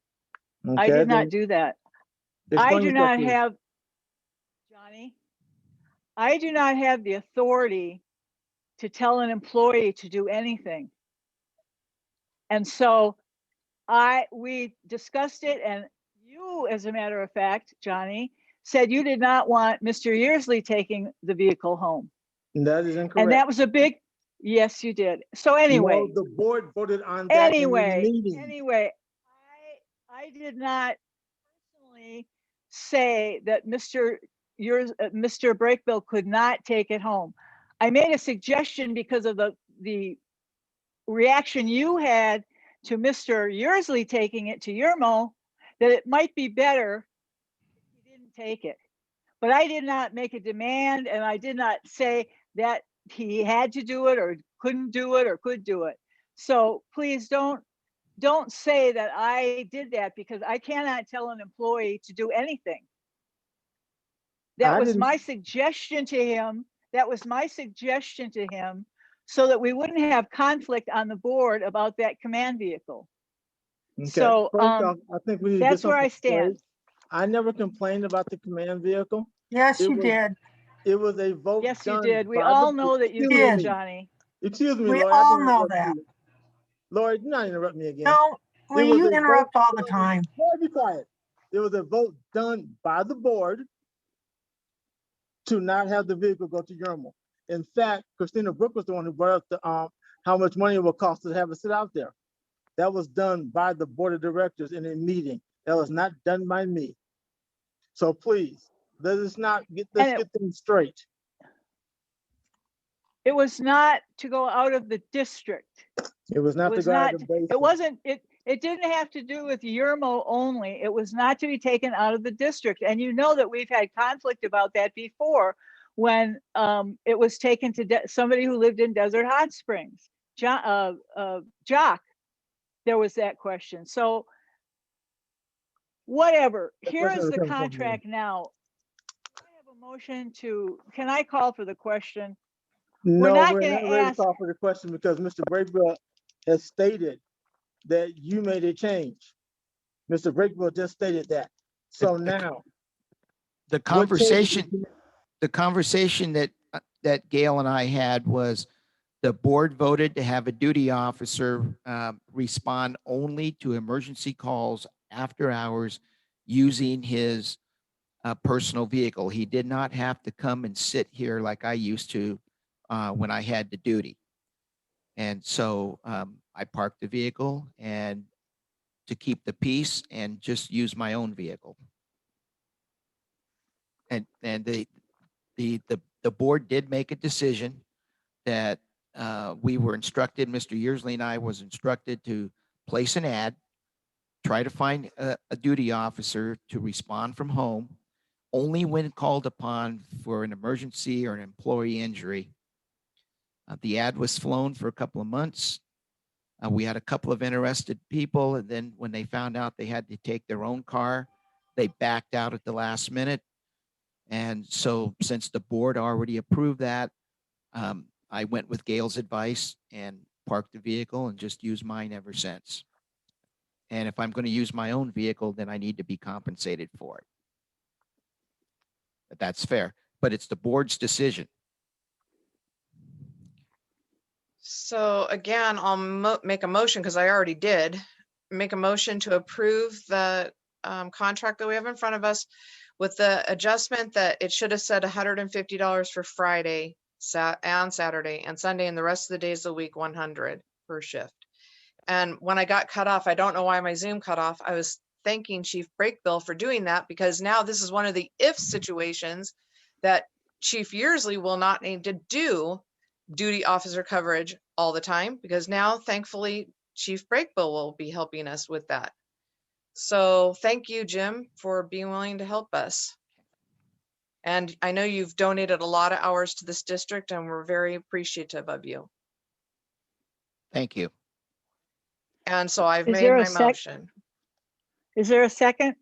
I Okay, did not then do that. I explain do yourself, not please. have, Johnny, I do not have the authority to tell an employee to do anything. And so we discussed it, and you, as a matter of fact, Johnny, said you did not want Mr. Yearsley taking the vehicle home. That is And incorrect. that was a big, yes, you did. So anyway. No, the board voted on that in the meeting. Anyway, I did not personally say that Mr. Brakebill could not take it home. I made a suggestion because of the reaction you had to Mr. Yearsley taking it to Yermo, that it might be better if he didn't take it. But I did not make a demand, and I did not say that he had to do it or couldn't do it or could do it. So please don't say that I did that, because I cannot tell an employee to do anything. That was my suggestion to him. That was my suggestion to him, so that we wouldn't have conflict on the board about that command vehicle. Okay. So First off, I think we need to get that's where I something straight. stand. I never complained about the command vehicle. Yes, It you was- did. It was a vote. Yes, you done did. We by all the- know that you Excuse did, me. Johnny. Excuse me, We Lori. I all didn't know interrupt that. you. Lori, do not interrupt me again. No, well, was you a interrupt vote all the done- time. Lori, be quiet. There was a vote done by the board to not have the vehicle go to Yermo. In fact, Christina Brooke was the one who brought up the how much money it would cost to have it sit out there. That was done by the board of directors in a meeting. That was not done by me. So please, let's get things straight. It was not to go out of the district. It was not It to was go out not, of the basement. it wasn't, it didn't have to do with Yermo only. It was not to be taken out of the district. And you know that we've had conflict about that before, when it was taken to somebody who lived in Desert Hot Springs, Jock, there was that question. So whatever, here question is was the coming from me. contract now. I have a motion can I call for the question? No, not we're gonna not ready to ask- call for the question because Mr. Brakebill has stated that you made a change. Mr. Brakebill just stated that. So now. The conversation that Gail and I had was the board voted to have a duty officer respond only to emergency calls after hours using his personal vehicle. He did not have to come and sit here like I used to when I had the duty. And so I parked the vehicle and to keep the peace and just use my own vehicle. And the board did make a decision that we were instructed, Mr. Yearsley and I was instructed to place an ad, try to find a duty officer to respond from home only when called upon for an emergency or an employee injury. The ad was flown for a couple of months. We had a couple of interested people, and then when they found out they had to take their own car, they backed out at the last minute. And so since the board already approved that, I went with Gail's advice and parked the vehicle and just used mine ever since. And if I'm going to use my own vehicle, then I need to be compensated for it. But that's fair, but it's the board's decision. So again, I'll make a motion because I already did. Make a motion to approve the contract that we have in front of us with the adjustment that it should have said $150 for Friday and Saturday and Sunday, and the rest of the days of the week, 100 per shift. And when I got cut off, I don't know why my Zoom cut off. I was thanking Chief Brakebill for doing that, because now this is one of the if situations that Chief Yearsley will not need to do duty officer coverage all the time, because now thankfully Chief Brakebill will be helping us with that. So thank you, Jim, for being willing to help us. And I know you've donated a lot of hours to this district, and we're very appreciative of you. Thank you. And so I've Is made there a my motion. Is there a second?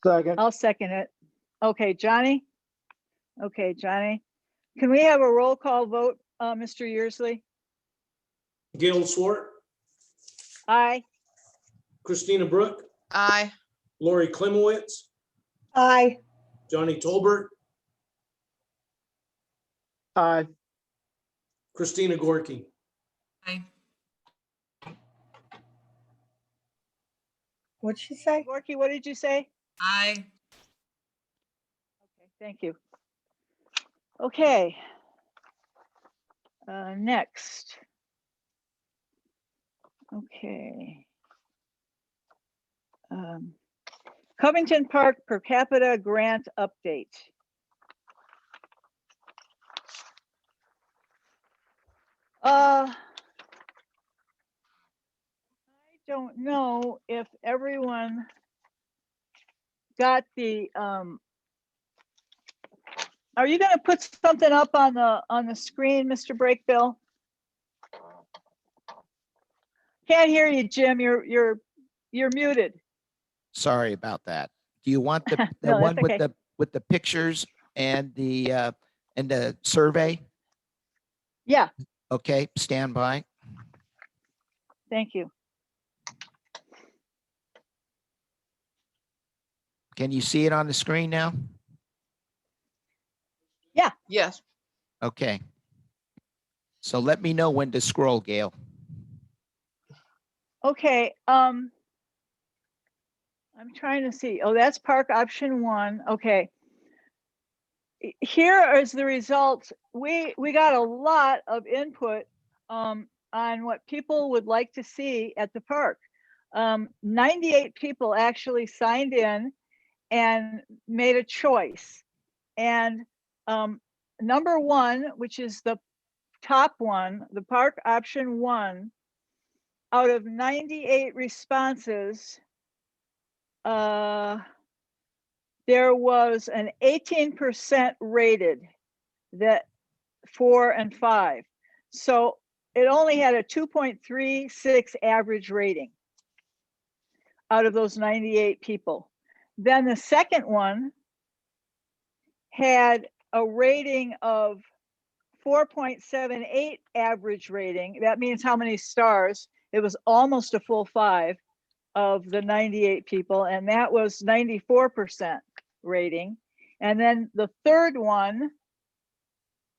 Second. I'll second it. Okay, Johnny? Okay, Johnny. Can we have a roll call vote, Mr. Yearsley? Gail Swart, Aye. Christina Brook, Aye. Lori Klimowitz, Aye. Johnny Tolbert, Aye. Christina Gorky. Aye. What'd she say? Gorky, what did you say? Aye. Okay, thank you. Okay. Next. Okay. Covington Park per capita grant update. I don't know if everyone got the, are you gonna put something up on the screen, Mr. Brakebill? Can't hear you, Jim. You're muted. Sorry about that. Do you want the No, one that's okay. with the pictures and the survey? Yeah, Okay, stand by. thank you. Can you see it on the screen now? Yes. Okay. So let me know when to scroll, Gail. Okay, I'm trying to see. Oh, that's park option 1. Okay. Here is the results. We got a lot of input on what people would like to see at the park. 98 people actually signed in and made a choice. And number 1, which is the top one, the park option 1, out of 98 responses, there was an 18% rated that 4 and 5. So it only had a 2.36 average rating out of those 98 people. Then the second one had a rating of 4.78 average rating. That means how many stars? It was almost a full 5 of the 98 people, and that was 94% rating. And then the third one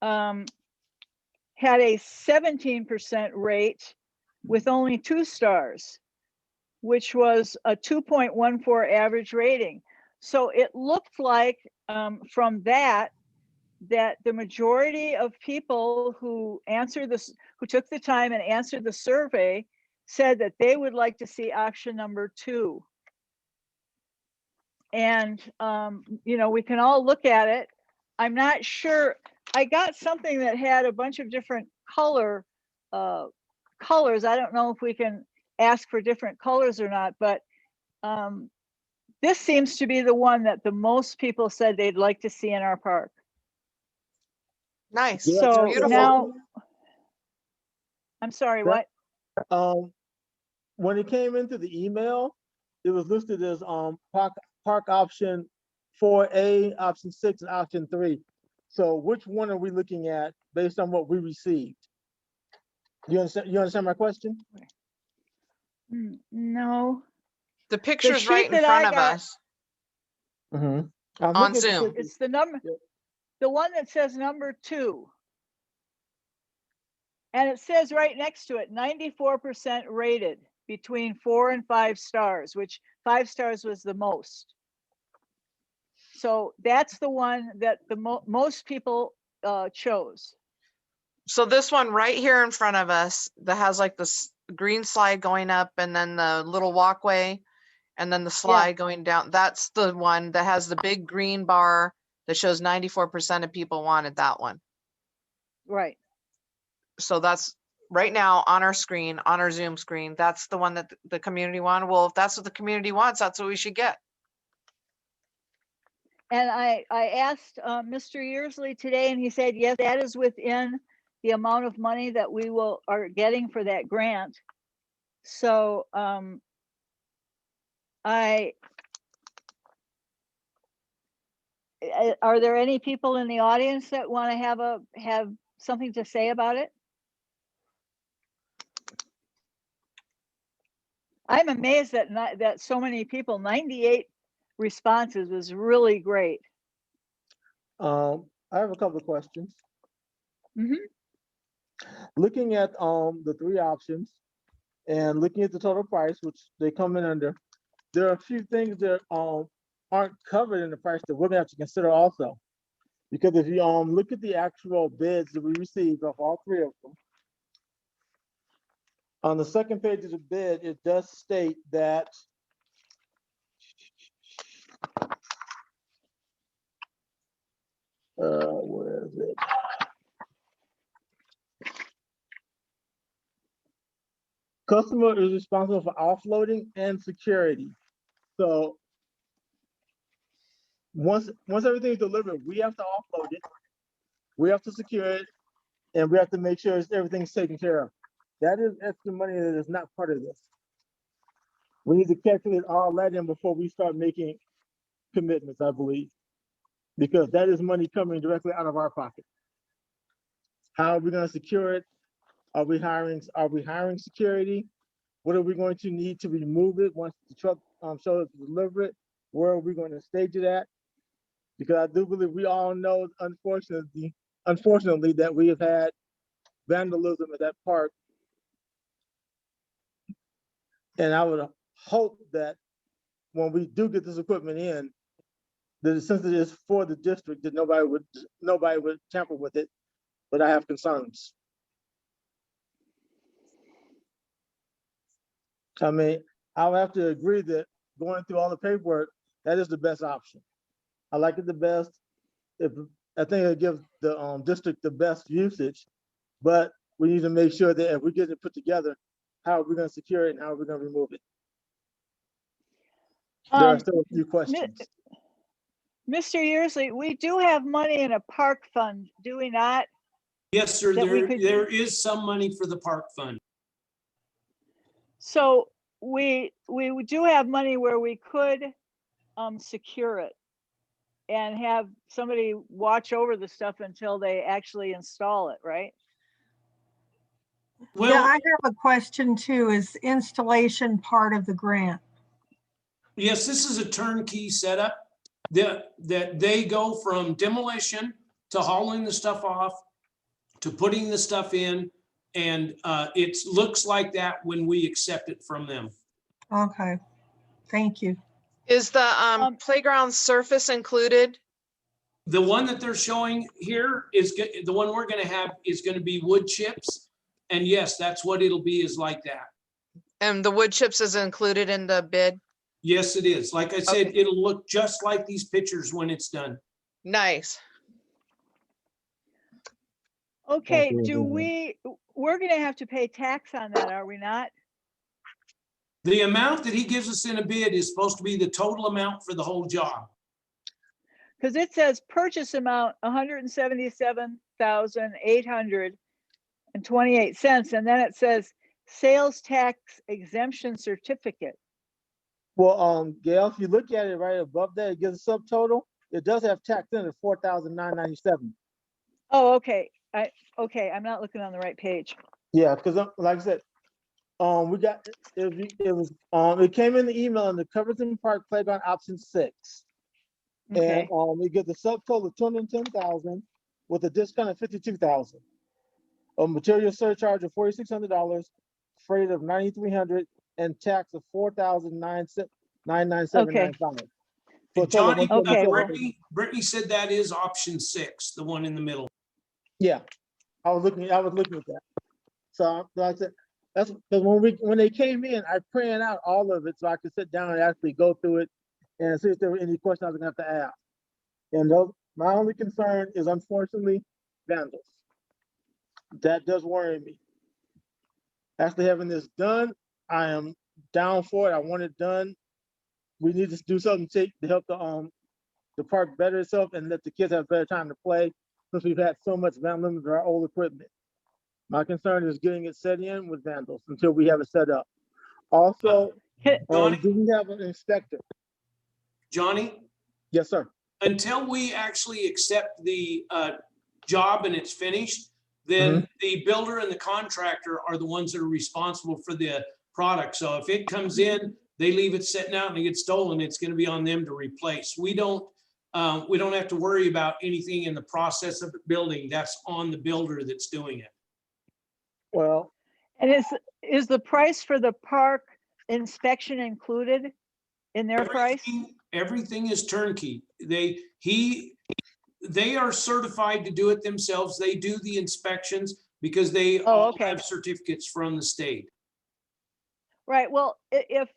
had a 17% rate with only 2 stars, which was a 2.14 average rating. So it looked like from that the majority of people who answered this, who took the time and answered the survey, said that they would like to see option number 2. And you know, we can all look at it. I'm not sure. I got something that had a bunch of different colors. I don't know if we can ask for different colors or not, but this seems to be the one that the most people said they'd like to see in our park. Nice. Yeah, So Beautiful. now, I'm sorry, That- what? When it came into the email, it was listed as park option 4A, option 6, and option 3. So which one are we looking at based on what we received? You understand my question? No, The picture's sheet right in that I front of got- us. Mm-hmm. On Zoom. it's the number, Yep. the one that says number 2. And it says right next to it, 94% rated between 4 and 5 stars, which 5 stars was the most. So that's the one that the most people chose. So this one right here in front of us that has like this green slide going up and then the little walkway and then the slide going down. That's the one that has the big green bar that shows 94% of people wanted that one. Right. So that's right now on our screen, on our Zoom screen. That's the one that the community wanted. Well, if that's what the community wants, that's what we should get. And I asked Mr. Yearsley today, and he said, yes, that is within the amount of money that we are getting for that grant. So are there any people in the audience that want to have something to say about it? I'm amazed that so many people, 98 responses was really great. I have a couple of questions. Mhm. Looking at the 3 options and looking at the total price, which they come in under, there are a few things that aren't covered in the price that we're gonna have to consider also. Because if you look at the actual bids that we received of all 3 of them, on the second page of the bid, it does state that where is it? Customer is responsible for offloading and security. So once everything is delivered, we have to offload it, we have to secure it, and we have to make sure everything's taken care of. That is extra money that is not part of this. We need to calculate all that in before we start making commitments, I believe, because that is money coming directly out of our pocket. How are we going to secure it? Are we hiring security? What are we going to need to remove it once the truck shows up to deliver it? Where are we going to stage it at? Because I do believe we all know, unfortunately, that we have had vandalism at that park. And I would hope that when we do get this equipment in, that since it is for the district, that nobody would tamper with it. But I have concerns. I mean, I'll have to agree that going through all the paperwork, that is the best option. I like it the best. I think it'll give the district the best usage, but we need to make sure that if we get it put together, how are we going to secure it and how are we going to remove it? There are still a few questions. Mr. Yearsley, we do have money in a park fund, do we not? Yes, sir. That we There could- is some money for the park fund. So we do have money where we could secure it and have somebody watch over the stuff until they actually install it, right? Yeah, Well, I have a question too. Is installation part of the grant? yes, this is a turnkey setup that they go from demolition to hauling the stuff off to putting the stuff in. And it looks like that when we accept it from them. Okay, thank you. Is the playground surface included? The one that they're showing here is the one we're gonna have is gonna be wood chips. And yes, that's what it'll be, is like that. And the wood chips is included in the bid? Yes, it is. Like I said, Okay. it'll look just like these pictures when it's done. Nice. Okay, Okay, we're gonna have to pay tax on that, are we not? The amount that he gives us in a bid is supposed to be the total amount for the whole job. Because it says purchase amount 177,800, and 28 cents. And then it says sales tax exemption certificate. Well, Gail, if you look at it right above that, it gives a subtotal. It does have tax in it, 4,997. Oh, okay. Okay, I'm not looking on the right page. Yeah, because like I said, we got it came in the email in the Covington Park Playground option 6. Okay, And we get the subtotal of 210,000 with a discount of 52,000. A material surcharge of $4,600, freight of 9,300, and tax of 4,997.95. For a total of Johnny, Okay, well- Brittany said that is option 6, the one in the middle. Yeah, I was looking at that. So like I said, that's because when they came in, I printed out all of it so I could sit down and actually go through it and see if there were any questions I was gonna have to ask. And my only concern is unfortunately vandals. That does worry me. After having this done, I am down for it. I want it done. We need to do something to help the park better itself and let the kids have better time to play, since we've had so much vandalism with our old equipment. My concern is getting it set in with vandals until we have it set up. Also, Johnny? do we have an inspector? Johnny, Yes, sir. until we actually accept the job and it's finished, then the builder and the contractor are the ones that are responsible for the product. So if it comes in, they leave it sitting out and it gets stolen, it's going to be on them to replace. We don't have to worry about anything in the process of the building. That's on the builder that's doing it. Well, and is the price for the park inspection included in their price? Everything is turnkey. They are certified to do it themselves. They do the inspections because they all okay. have certificates from the state. Right, well, if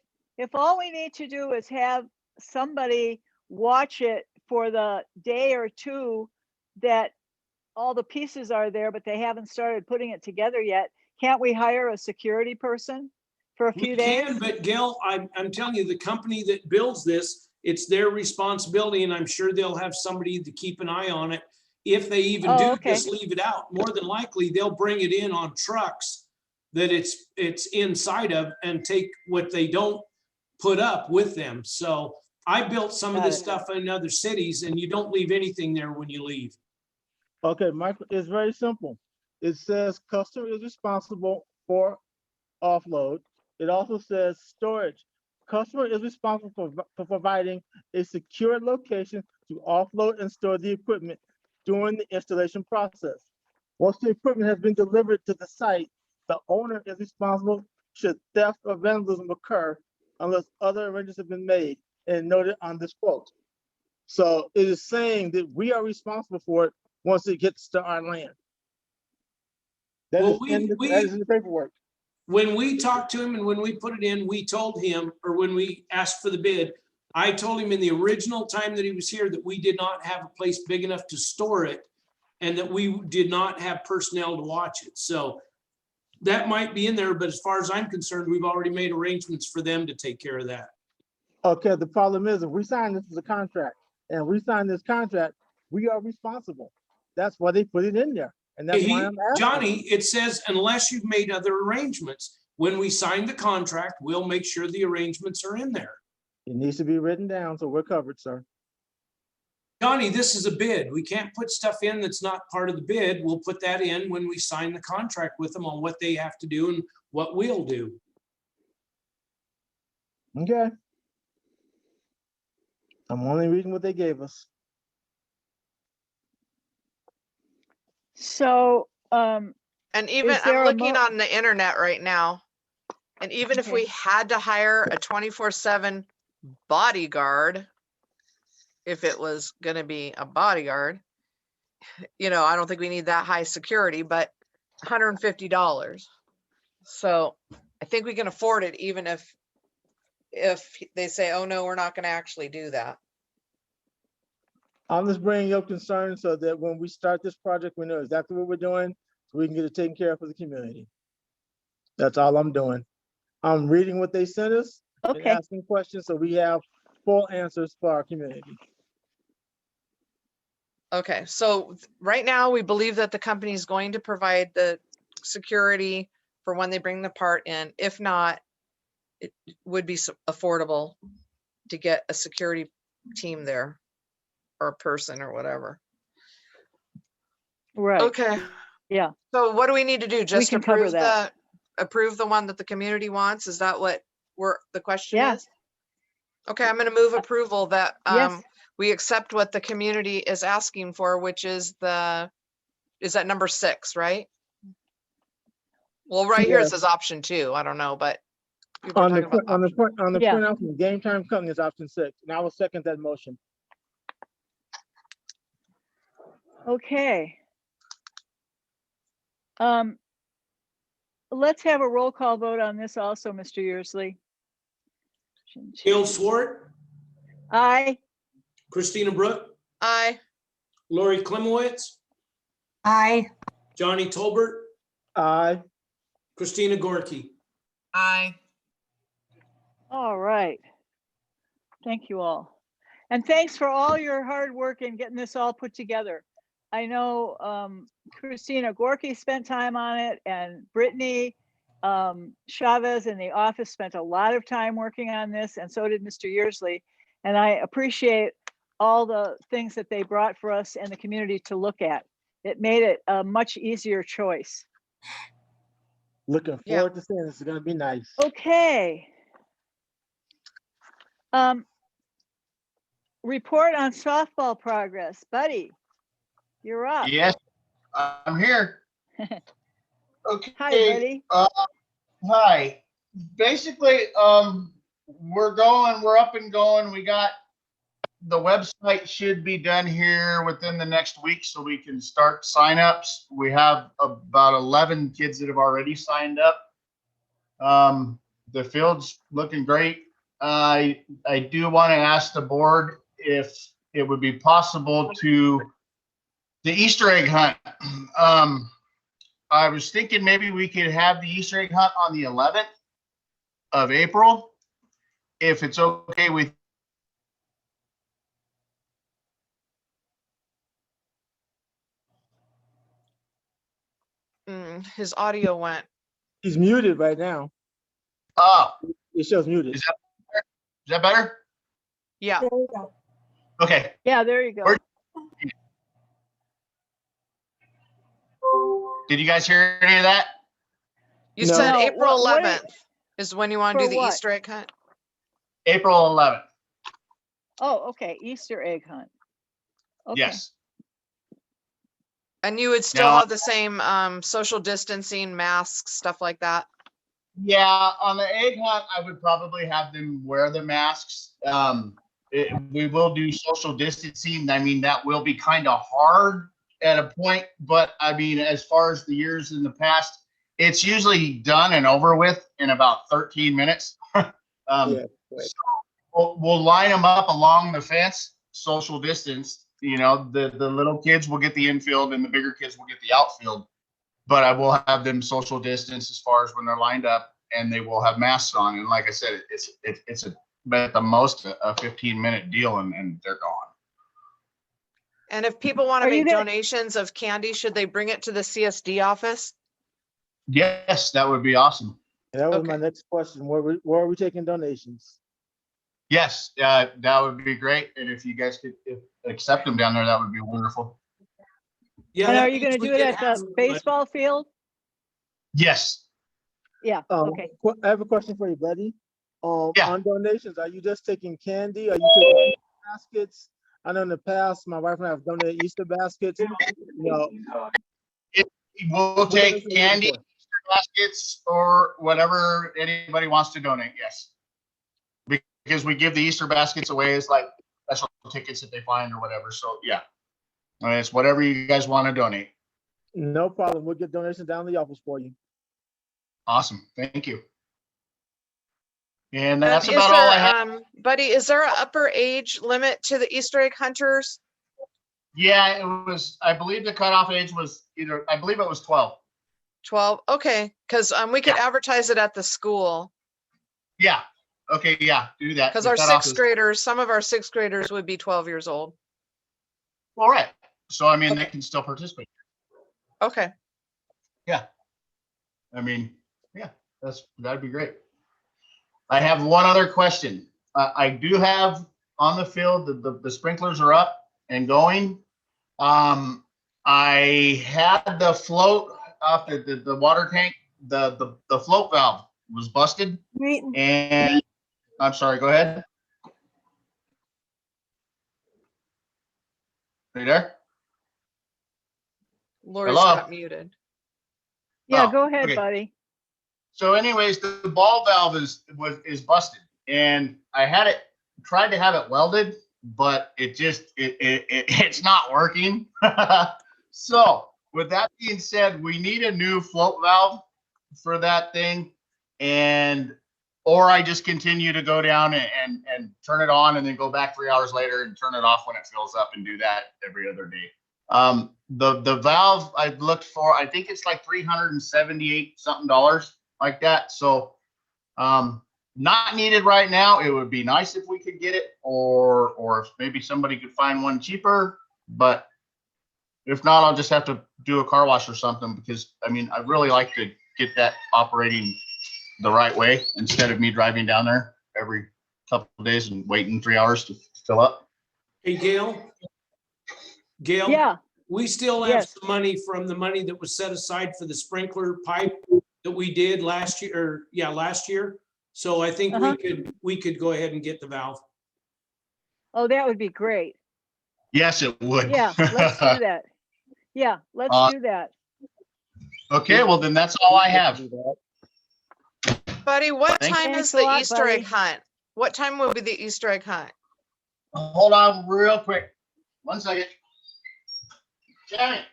all we need to do is have somebody watch it for the day or two that all the pieces are there, but they haven't started putting it together yet, can't we hire a security person for a few We days? can, but Gail, I'm telling you, the company that builds this, it's their responsibility, and I'm sure they'll have somebody to keep an eye on it. If they even do just leave it out, more than likely, they'll bring it in on trucks that it's inside of and take what they don't put up with them. So I built some of Got this it. stuff in other cities, and you don't leave anything there when you leave. okay, Michael, it's very simple. It says customer is responsible for offload. It also says storage. Customer is responsible for providing a secure location to offload and store the equipment during the installation process. Once the equipment has been delivered to the site, the owner is responsible should theft or vandalism occur unless other arrangements have been made and noted on this quote. So it is saying that we are responsible for it once it gets to our land. That Well, is in the paperwork. When we talked to him and when we put it in, we told him, or when we asked for the bid, I told him in the original time that he was here that we did not have a place big enough to store it and that we did not have personnel to watch it. So that might be in there, but as far as I'm concerned, we've already made arrangements for them to take care of that. Okay, the problem is if we sign this as a contract and we sign this contract, we are responsible. That's why they put it in there. And that's why I'm asking. Johnny, it says unless you've made other arrangements, when we sign the contract, we'll make sure the arrangements are in there. It needs to be written down, so we're covered, sir. Johnny, this is a bid. We can't put stuff in that's not part of the bid. We'll put that in when we sign the contract with them on what they have to do and what we'll do. Okay. I'm only reading what they gave us. So, And even, Is there I'm a looking on the internet right now. And even if we Okay. had to hire a 24/7 bodyguard, if it was gonna be a bodyguard, I don't think we need that high security, but $150. So I think we can afford it, even if they say, oh no, we're not gonna actually do that. I'm just bringing up concerns so that when we start this project, we know exactly what we're doing, so we can get it taken care of for the community. That's all I'm doing. I'm reading what they sent us and okay, asking questions, so we have full answers for our community. Okay, so right now we believe that the company is going to provide the security for when they bring the part in. If not, it would be affordable to get a security team there or a person or whatever. Right. Okay. Yeah. So what do we need to do? Just can cover approve the one that the community wants? Is that what the question Yeah. is? Okay, I'm going to move approval that Yes. we accept what the community is asking for, which is is that number 6, right? Well, right here Yeah. it says option 2. I don't know, but people are On the talking about Yeah. print out from Game Time Company is option 6, and I will second that motion. Okay. Let's have a roll call vote on this also, Mr. Yearsley. Gail Swart, Aye. Christina Brook, aye. Lori Klimowitz, Aye. Johnny Tolbert, Aye. Christina Gorky. Aye. All right. Thank you all. And thanks for all your hard work in getting this all put together. I know Christina Gorky spent time on it, and Brittany Chavez in the office spent a lot of time working on this, and so did Mr. Yearsley. And I appreciate all the things that they brought for us and the community to look at. It made it a much easier choice. Looking Yeah. forward to seeing this. It's gonna be nice. Okay. Report on softball progress. Buddy, you're up. Yes, I'm here. Okay. Hi, buddy. Hi. Basically, we're up and going. We got the website should be done here within the next week so we can start signups. We have about 11 kids that have already signed up. The field's looking great. I do want to ask the board if it would be possible to the Easter egg hunt. I was thinking maybe we could have the Easter egg hunt on the 11th of April, if it's okay with. His audio went. He's muted right now. Oh, It shows muted. is that better? Yeah. There we go. Okay. Yeah, there you go. Where- Did you guys hear any of that? You No. said No, April what 11th is when you want to for do the what? Easter egg hunt. April 11th. Oh, okay. Easter egg hunt. Okay. Yes. And you would still Now- have the same social distancing, masks, stuff like that. Yeah, on the egg hunt, I would probably have them wear the masks. We will do social distancing. I mean, that will be kind of hard at a point, but I mean, as far as the years in the past, it's usually done and over with in about 13 minutes. Yeah, right. We'll line them up along the fence, social distance. You know, the little kids will get the infield and the bigger kids will get the outfield. But I will have them social distance as far as when they're lined up, and they will have masks on. And like I said, it's at the most a 15-minute deal, and they're gone. And if people want Are to you make gonna- donations of candy, should they bring it to the CSD office? Yes, that would be awesome. And that was my Okay. next question. Where are we taking donations? Yes, that would be great. And if you guys could accept them down there, that would be wonderful. Yeah. And that are you going to means we do it can at have the them, but- baseball field? Yes. Yeah, okay. I have a question for you, buddy. Yeah. On donations, are you just taking candy? Are you taking baskets? I know in the past, my wife and I have donated Easter baskets. We'll What take else are you candy, looking baskets, or whatever anybody wants to donate. Yes. Because we give the Easter baskets away as like special tickets that they find or whatever. So yeah. It's whatever you guys want to donate. No problem. We'll get donations down to the office for you. Awesome. Thank you. And that's Is about all I have. Buddy, is there an upper age limit to the Easter egg hunters? Yeah, it was, I believe the cutoff age was I believe it was 12. 12? Okay, because we could advertise it at the school. Yeah. Okay. Yeah. Do that. Because The our cutoff sixth is- graders, some of our sixth graders would be 12 years old. All right. So, I mean, they can still participate. Okay. Yeah. I mean, yeah, that'd be great. I have one other question. I do have on the field, the sprinklers are up and going. I had the float off the water tank, the float valve was busted. Wait, And I'm sorry, go ahead. Are you there? Lori's Hello? got muted. Yeah, Oh, go ahead, okay. buddy. So anyways, the ball valve is busted, and I had it tried to have it welded, but it's not working. So with that being said, we need a new float valve for that thing, or I just continue to go down and turn it on and then go back 3 hours later and turn it off when it fills up and do that every other day. The valve I looked for, I think it's like $378 something like that. So not needed right now. It would be nice if we could get it, or if maybe somebody could find one cheaper, but if not, I'll just have to do a car wash or something, because I mean, I'd really like to get that operating the right way instead of me driving down there every couple of days and waiting 3 hours to fill up. Hey, Gail? Gail? Yeah, We still have Yes. some money from the money that was set aside for the sprinkler pipe that we did last year. So I think Uh-huh. we could go ahead and get the valve. oh, that would be great. Yes, it would. Yeah, let's do that. Yeah, let's do that. Okay, well then that's all I have. Buddy, what Thank- time Thanks is a the lot, Easter egg buddy. hunt? What time will be the Easter egg hunt? Hold on real quick. 1 second. Janet.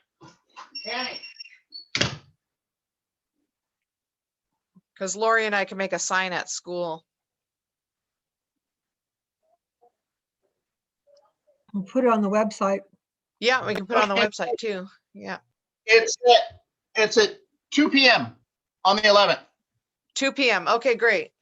Because Lori and I can make a sign at school. we'll put it on the website. Yeah, we can put it on the Okay. website too. Yeah. It's at 2 p.m. on the 11th. 2 p.m. Okay, great.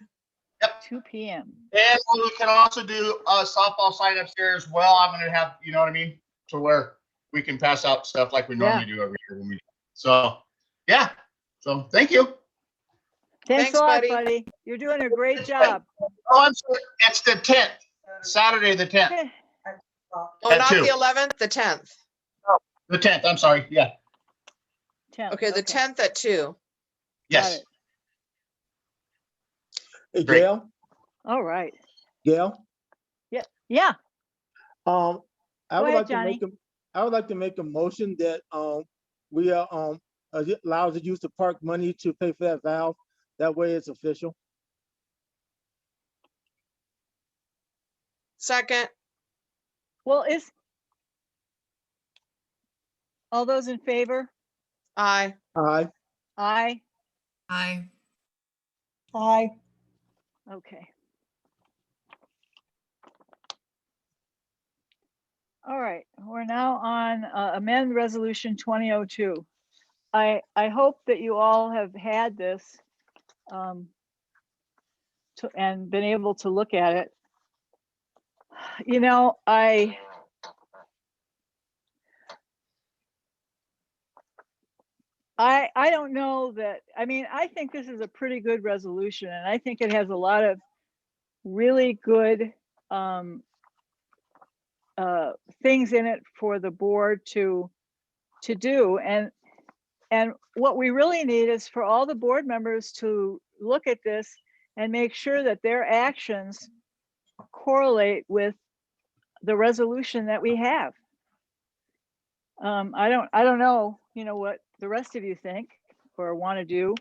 2 p.m. And we can also do a softball sign up there as well. I'm gonna have, you know what I mean, to where we can pass out stuff like we normally do every year when we. So, yeah. So thank you. Thanks Thanks, a lot, buddy. buddy. You're doing a great job. Oh, I'm sorry. It's the 10th, Saturday the 10th. Okay. Oh, At not 2. the 11th, the 10th. The 10th. I'm sorry. Yeah. 10th, Okay, the 10th at 2. Yes. it. Hey, Great. Gail, All right. Gail, Yeah, I Go would ahead, like to make I would like to make a motion that, we allows the use of park money to pay for that valve. That way it's official. Second. well, all those in favor? Aye. Aye. Aye. Aye. Aye. Okay. All right, we're now on amend resolution 2002. I hope that you all have had this and been able to look at it. You know, I don't know that, I mean, I think this is a pretty good resolution, and I think it has a lot of really good things in it for the board to do. And what we really need is for all the board members to look at this and make sure that their actions correlate with the resolution that we have. I don't know, you know, what the rest of you think or want to do,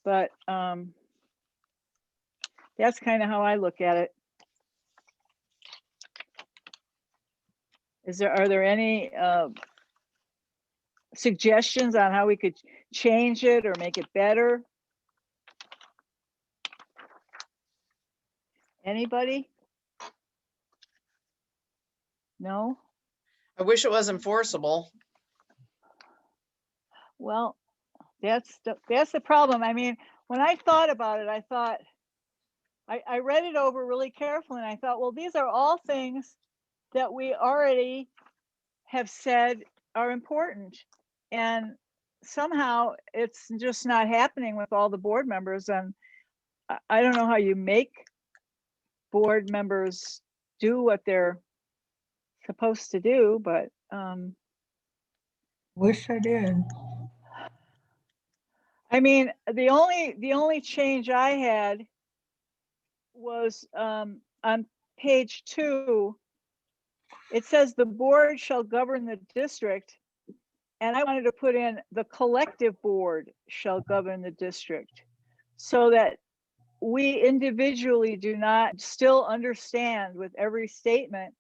but that's kind of how I look at it. Are there any suggestions on how we could change it or make it better? Anybody? No? I wish it was enforceable. Well, that's the problem. I mean, when I thought about it, I thought, I read it over really carefully, and I thought, well, these are all things that we already have said are important. And somehow it's just not happening with all the board members, and I don't know how you make board members do what they're supposed to do, but Wish I did. I mean, the only change I had was on page 2. It says the board shall govern the district, and I wanted to put in the collective board shall govern the district, so that we individually do not still understand with every statement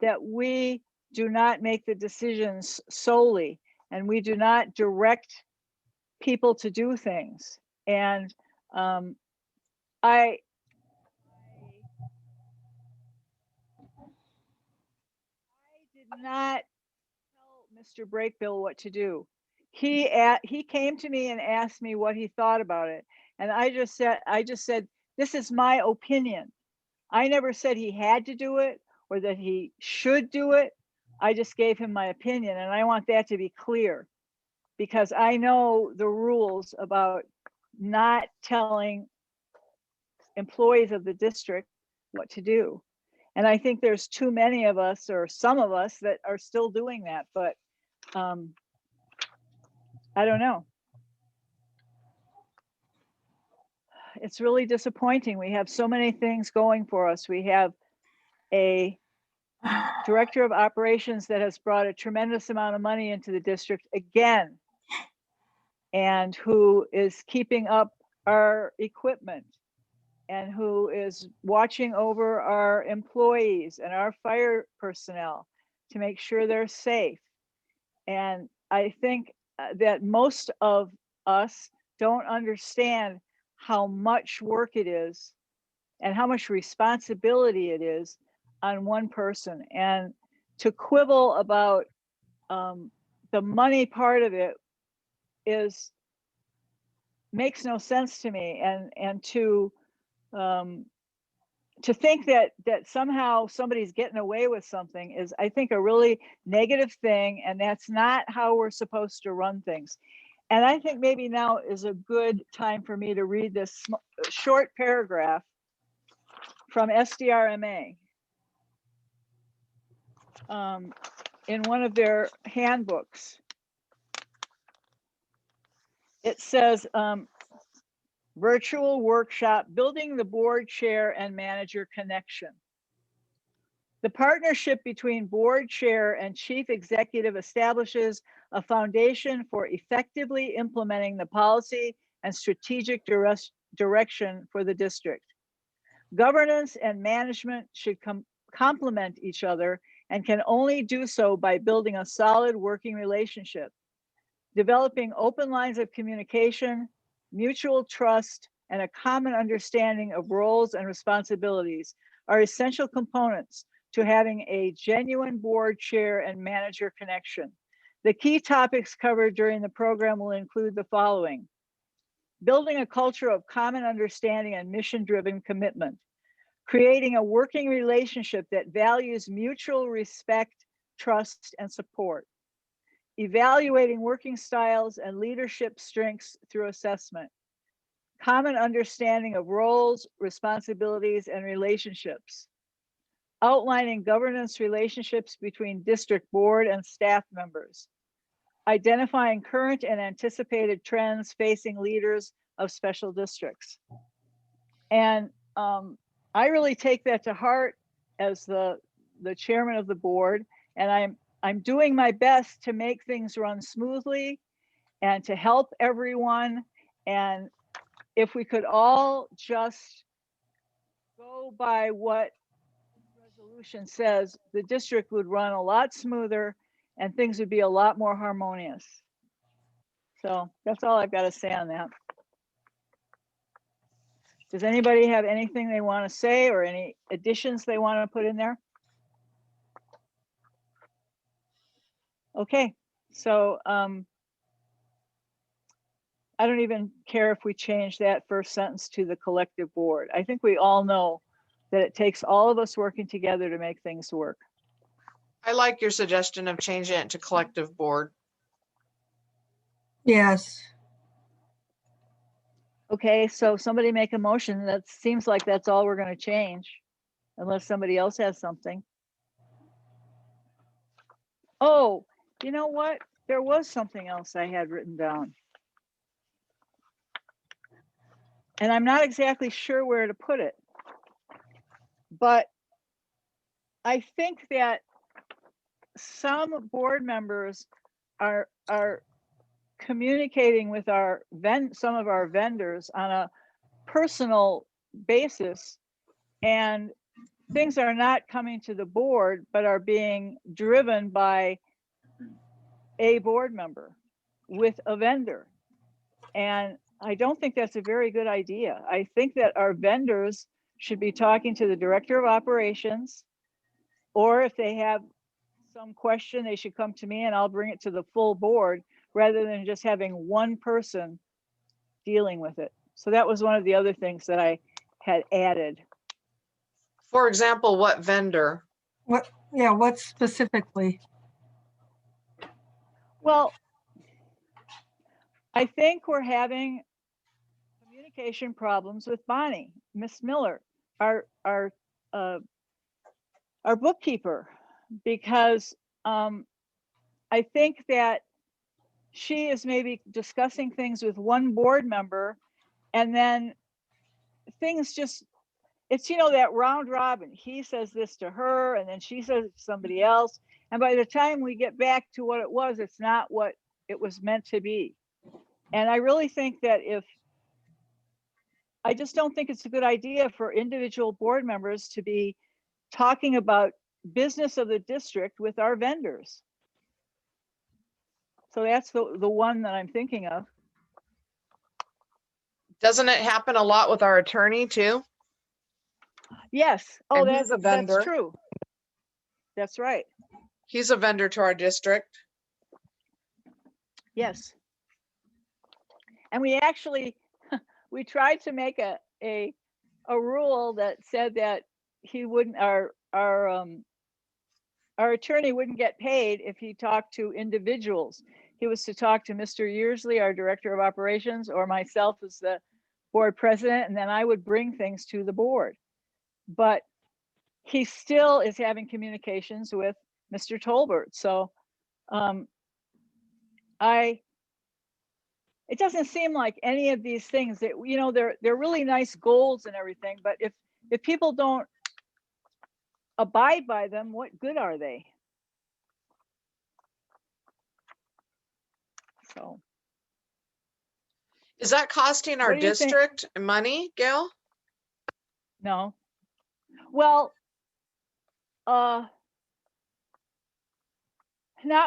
that we do not make the decisions solely, and we do not direct people to do things. And I did not tell Mr. Brakebill what to do. He came to me and asked me what he thought about it, and I just said this is my opinion. I never said he had to do it or that he should do it. I just gave him my opinion, and I want that to be clear, because I know the rules about not telling employees of the district what to do. And I think there's too many of us, or some of us, that are still doing that, but I don't know. It's really disappointing. We have so many things going for us. We have a director of operations that has brought a tremendous amount of money into the district again, and who is keeping up our equipment, and who is watching over our employees and our fire personnel to make sure they're safe. And I think that most of us don't understand how much work it is and how much responsibility it is on one person. And to quibble about the money part of it makes no sense to me. And to think that somehow somebody's getting away with something is, I think, a really negative thing, and that's not how we're supposed to run things. And I think maybe now is a good time for me to read this short paragraph from SDRMA in one of their handbooks. It says, virtual workshop, building the board chair and manager connection. The partnership between board chair and chief executive establishes a foundation for effectively implementing the policy and strategic direction for the district. Governance and management should complement each other, and can only do so by building a solid working relationship. Developing open lines of communication, mutual trust, and a common understanding of roles and responsibilities are essential components to having a genuine board chair and manager connection. The key topics covered during the program will include the following: building a culture of common understanding and mission-driven commitment, creating a working relationship that values mutual respect, trust, and support, evaluating working styles and leadership strengths through assessment, common understanding of roles, responsibilities, and relationships, outlining governance relationships between district board and staff members, identifying current and anticipated trends facing leaders of special districts. And I really take that to heart as the chairman of the board, and I'm doing my best to make things run smoothly and to help everyone. And if we could all just go by what the resolution says, the district would run a lot smoother and things would be a lot more harmonious. So that's all I've got to say on that. Does anybody have anything they want to say or any additions they want to put in there? Okay, so I don't even care if we change that first sentence to the collective board. I think we all know that it takes all of us working together to make things work. I like your suggestion of changing it to collective board. Yes. Okay, so somebody make a motion. That seems like that's all we're gonna change, unless somebody else has something. Oh, you know what? There was something else I had written down. And I'm not exactly sure where to put it. But I think that some board members are communicating with some of our vendors on a personal basis, and things are not coming to the board, but are being driven by a board member with a vendor. And I don't think that's a very good idea. I think that our vendors should be talking to the director of operations, or if they have some question, they should come to me and I'll bring it to the full board rather than just having one person dealing with it. So that was one of the other things that I had added. For example, what vendor? What, yeah, what specifically? Well, I think we're having communication problems with Bonnie, Miss Miller, our bookkeeper, because I think that she is maybe discussing things with one board member, and then things just, it's, you know, that round robin. He says this to her, and then she says it to somebody else. And by the time we get back to what it was, it's not what it was meant to be. And I really think that I just don't think it's a good idea for individual board members to be talking about business of the district with our vendors. So that's the one that I'm thinking of. Doesn't it happen a lot with our attorney too? Yes. Oh, And he's a vendor. that's true. That's right. He's a vendor to our district. Yes. And we actually, we tried to make a rule that said that he wouldn't, our attorney wouldn't get paid if he talked to individuals. He was to talk to Mr. Yearsley, our director of operations, or myself as the board president, and then I would bring things to the board. But he still is having communications with Mr. Tolbert. So it doesn't seem like any of these things that, you know, they're really nice goals and everything, but if people don't abide by them, what good are they? So. Is that costing our What do you think? district money, Gail? No. Well, not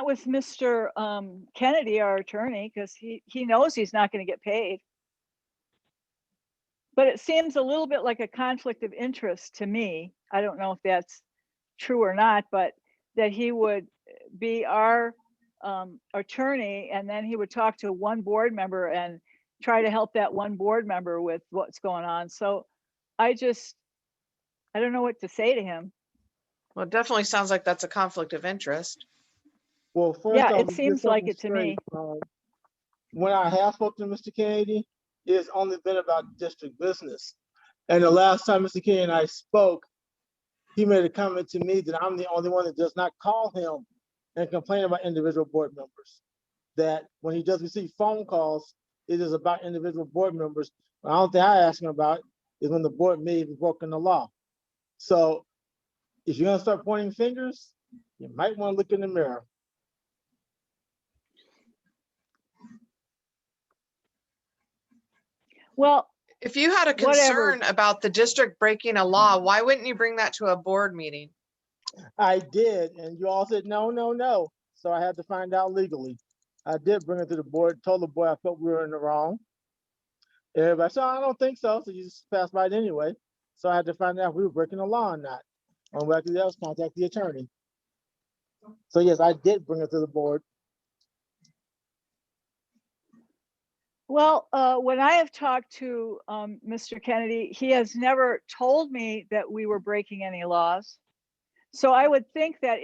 with Mr. Kennedy, our attorney, because he knows he's not going to get paid. But it seems a little bit like a conflict of interest to me. I don't know if that's true or not, but that he would be our attorney, and then he would talk to one board member and try to help that one board member with what's going on. So I don't know what to say to him. Well, it definitely sounds like that's a conflict of interest. Well, first Yeah, off, it let's get seems like something it to me. straight. When I have spoken to Mr. Kennedy, it's only been about district business. And the last time Mr. Kennedy and I spoke, he made a comment to me that I'm the only one that does not call him and complain about individual board members. That when he does receive phone calls, it is about individual board members. The only thing I ask him about is when the board may have broken the law. So if you're gonna start pointing fingers, you might want to look in the mirror. Well, If you had a Whatever. concern about the district breaking a law, why wouldn't you bring that to a board meeting? I did, and you all said no, no, no. So I had to find out legally. I did bring it to the board, told the board I felt we were in the wrong. Everybody said, I don't think so. So you just passed by it anyway. So I had to find out if we were breaking the law or not. And what I could do was contact the attorney. So yes, I did bring it to the board. well, when I have talked to Mr. Kennedy, he has never told me that we were breaking any laws. So I would think that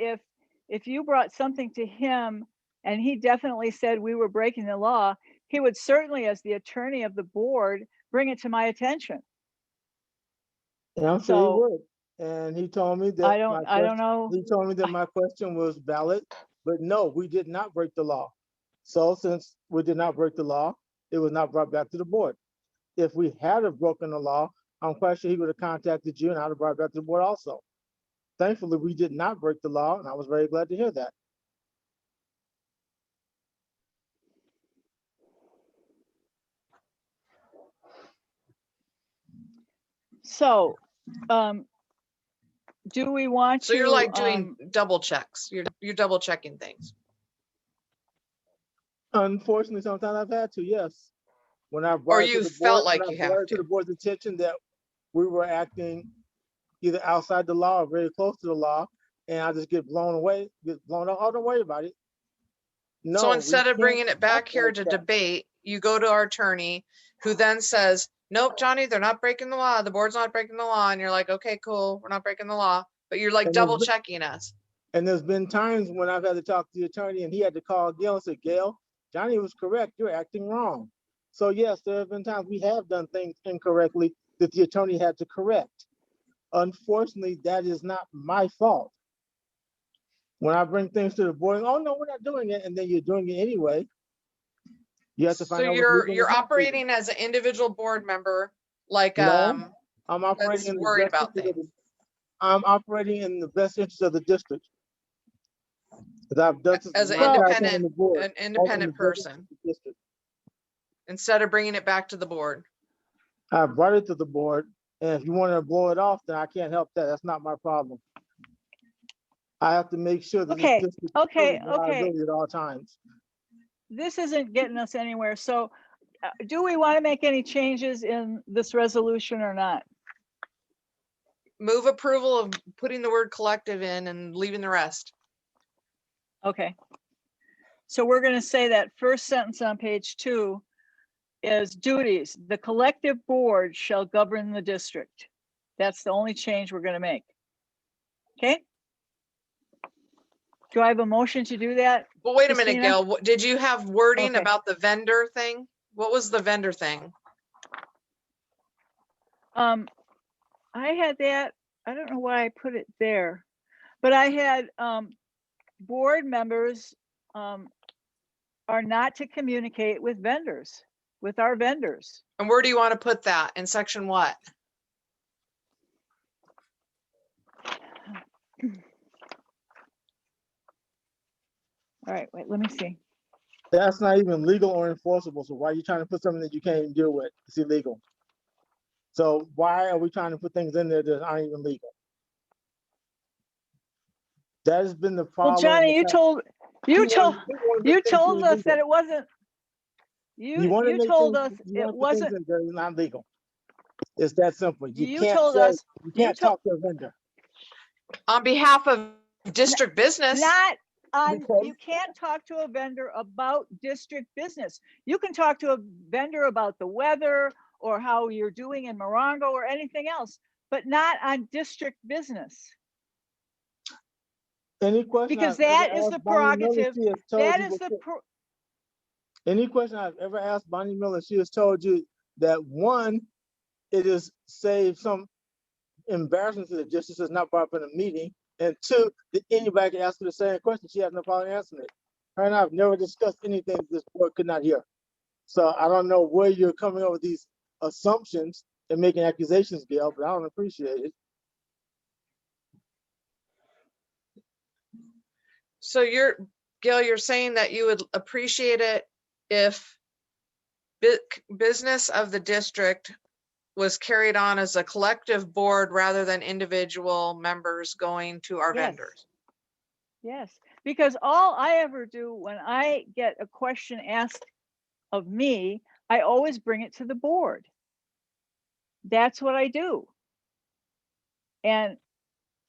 if you brought something to him and he definitely said we were breaking the law, he would certainly, as the attorney of the board, bring it to my attention. And I'm sure he So would. And he told me that I don't know. he told me that my question was valid, but no, we did not break the law. So since we did not break the law, it was not brought back to the board. If we had have broken the law, I'm quite sure he would have contacted you and I'd have brought it back to the board also. Thankfully, we did not break the law, and I was very glad to hear that. So, do we want to? So you're like doing double checks. You're double checking things. Unfortunately, sometimes I've had to, yes. When I Or brought it to you the felt board, like when I you brought have it to to. the board's attention that we were acting either outside the law or very close to the law, and I just get blown away, get blown up. Oh, don't worry about it. No, So we instead of can't bringing it back act here like to that. debate, you go to our attorney who then says, nope, Johnny, they're not breaking the law. The board's not breaking the law. And you're like, okay, cool. We're not breaking the law. But you're like And there's double been- checking us. And there's been times when I've had to talk to the attorney and he had to call Gail and say, Gail, Johnny was correct. You're acting wrong. So yes, there have been times we have done things incorrectly that the attorney had to correct. Unfortunately, that is not my fault. When I bring things to the board, oh no, we're not doing it, and then you're doing it anyway. You have to So find out what's you're legal and what's not legal. operating as an individual board member, like No, I'm operating that's in the worried best about interest of things. I'm operating in the best interest of the district. Because I've done this As an my entire time on the independent, board, an all in the independent best interest person, of the district. instead of bringing it back to the board. I brought it to the board, and if you want to blow it off, then I can't help that. That's not my problem. I have to make sure that Okay, this district okay, is reliability okay. at all times. This isn't getting us anywhere. So, do we want to make any changes in this resolution or not? Move approval of putting the word collective in and leaving the rest. Okay. So we're going to say that first sentence on page 2 is duties. The collective board shall govern the district. That's the only change we're going to make. Okay. Do I have a motion to do that? Well, wait a minute, Christina? Gail. Did you have wording Okay. about the vendor thing? What was the vendor thing? I had that. I don't know why I put it there, but I had board members are not to communicate with vendors, with our vendors. And where do you want to put that? In section what? All right, wait, let me see. That's not even legal or enforceable. So why are you trying to put something that you can't even deal with? It's illegal. So why are we trying to put things in there that aren't even legal? That has been the problem. Well, Johnny, you told us that it wasn't. You told us it wasn't. That is not legal. It's that simple. You told us you can't talk to a vendor. On behalf of district business. Not on, Because- you can't talk to a vendor about district business. You can talk to a vendor about the weather or how you're doing in Morongo or anything else, but not on district business. Any question Because I've ever that is asked the Bonnie Miller, prerogative. she has told That you is the, before- Any question I've ever asked Bonnie Miller, she has told you that one, it is save some embarrassment to the district, it's not brought up in a meeting. And two, that anybody can ask her the same question. She has no problem answering it. Her and I have never discussed anything this board could not hear. So I don't know where you're coming up with these assumptions and making accusations, Gail, but I don't appreciate it. So Gail, you're saying that you would appreciate it if business of the district was carried on as a collective board rather than individual members going to our Yes. vendors. yes, because all I ever do when I get a question asked of me, I always bring it to the board. That's what I do. And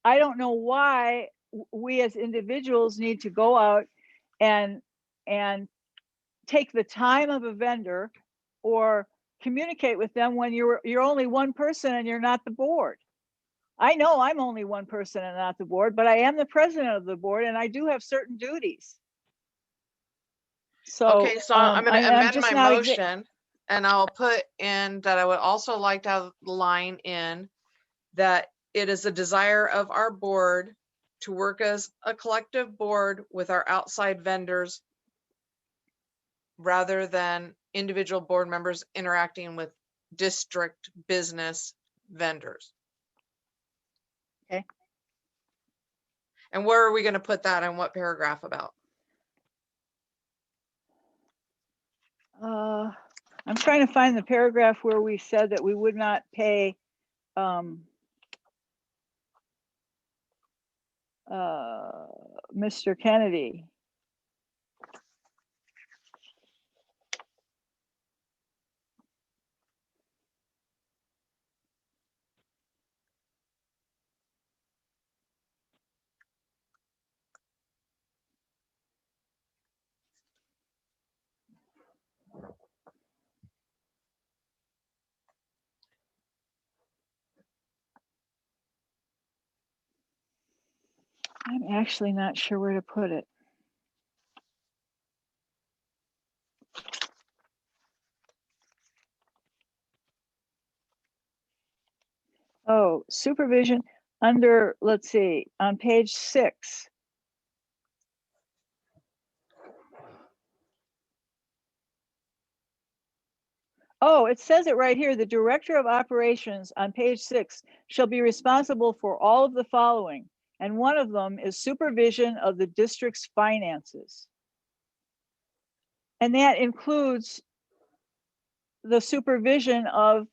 I don't know why we as individuals need to go out and take the time of a vendor or communicate with them when you're only one person and you're not the board. I know I'm only one person and not the board, but I am the president of the board and I do have certain duties. So. Okay, so I'm gonna I'm amend just my not motion and I'll put in that I would also like to have the line in that it is a desire of our board to work as a collective board with our outside vendors rather than individual board members interacting with district business vendors. Okay. And where are we gonna put that and what paragraph about? I'm trying to find the paragraph where we said that we would not pay Mr. Kennedy. I'm actually not sure where to put it. Oh, supervision under, let's see, on page 6. Oh, it says it right here. The director of operations on page 6 shall be responsible for all of the following. And one of them is supervision of the district's finances. And that includes the supervision of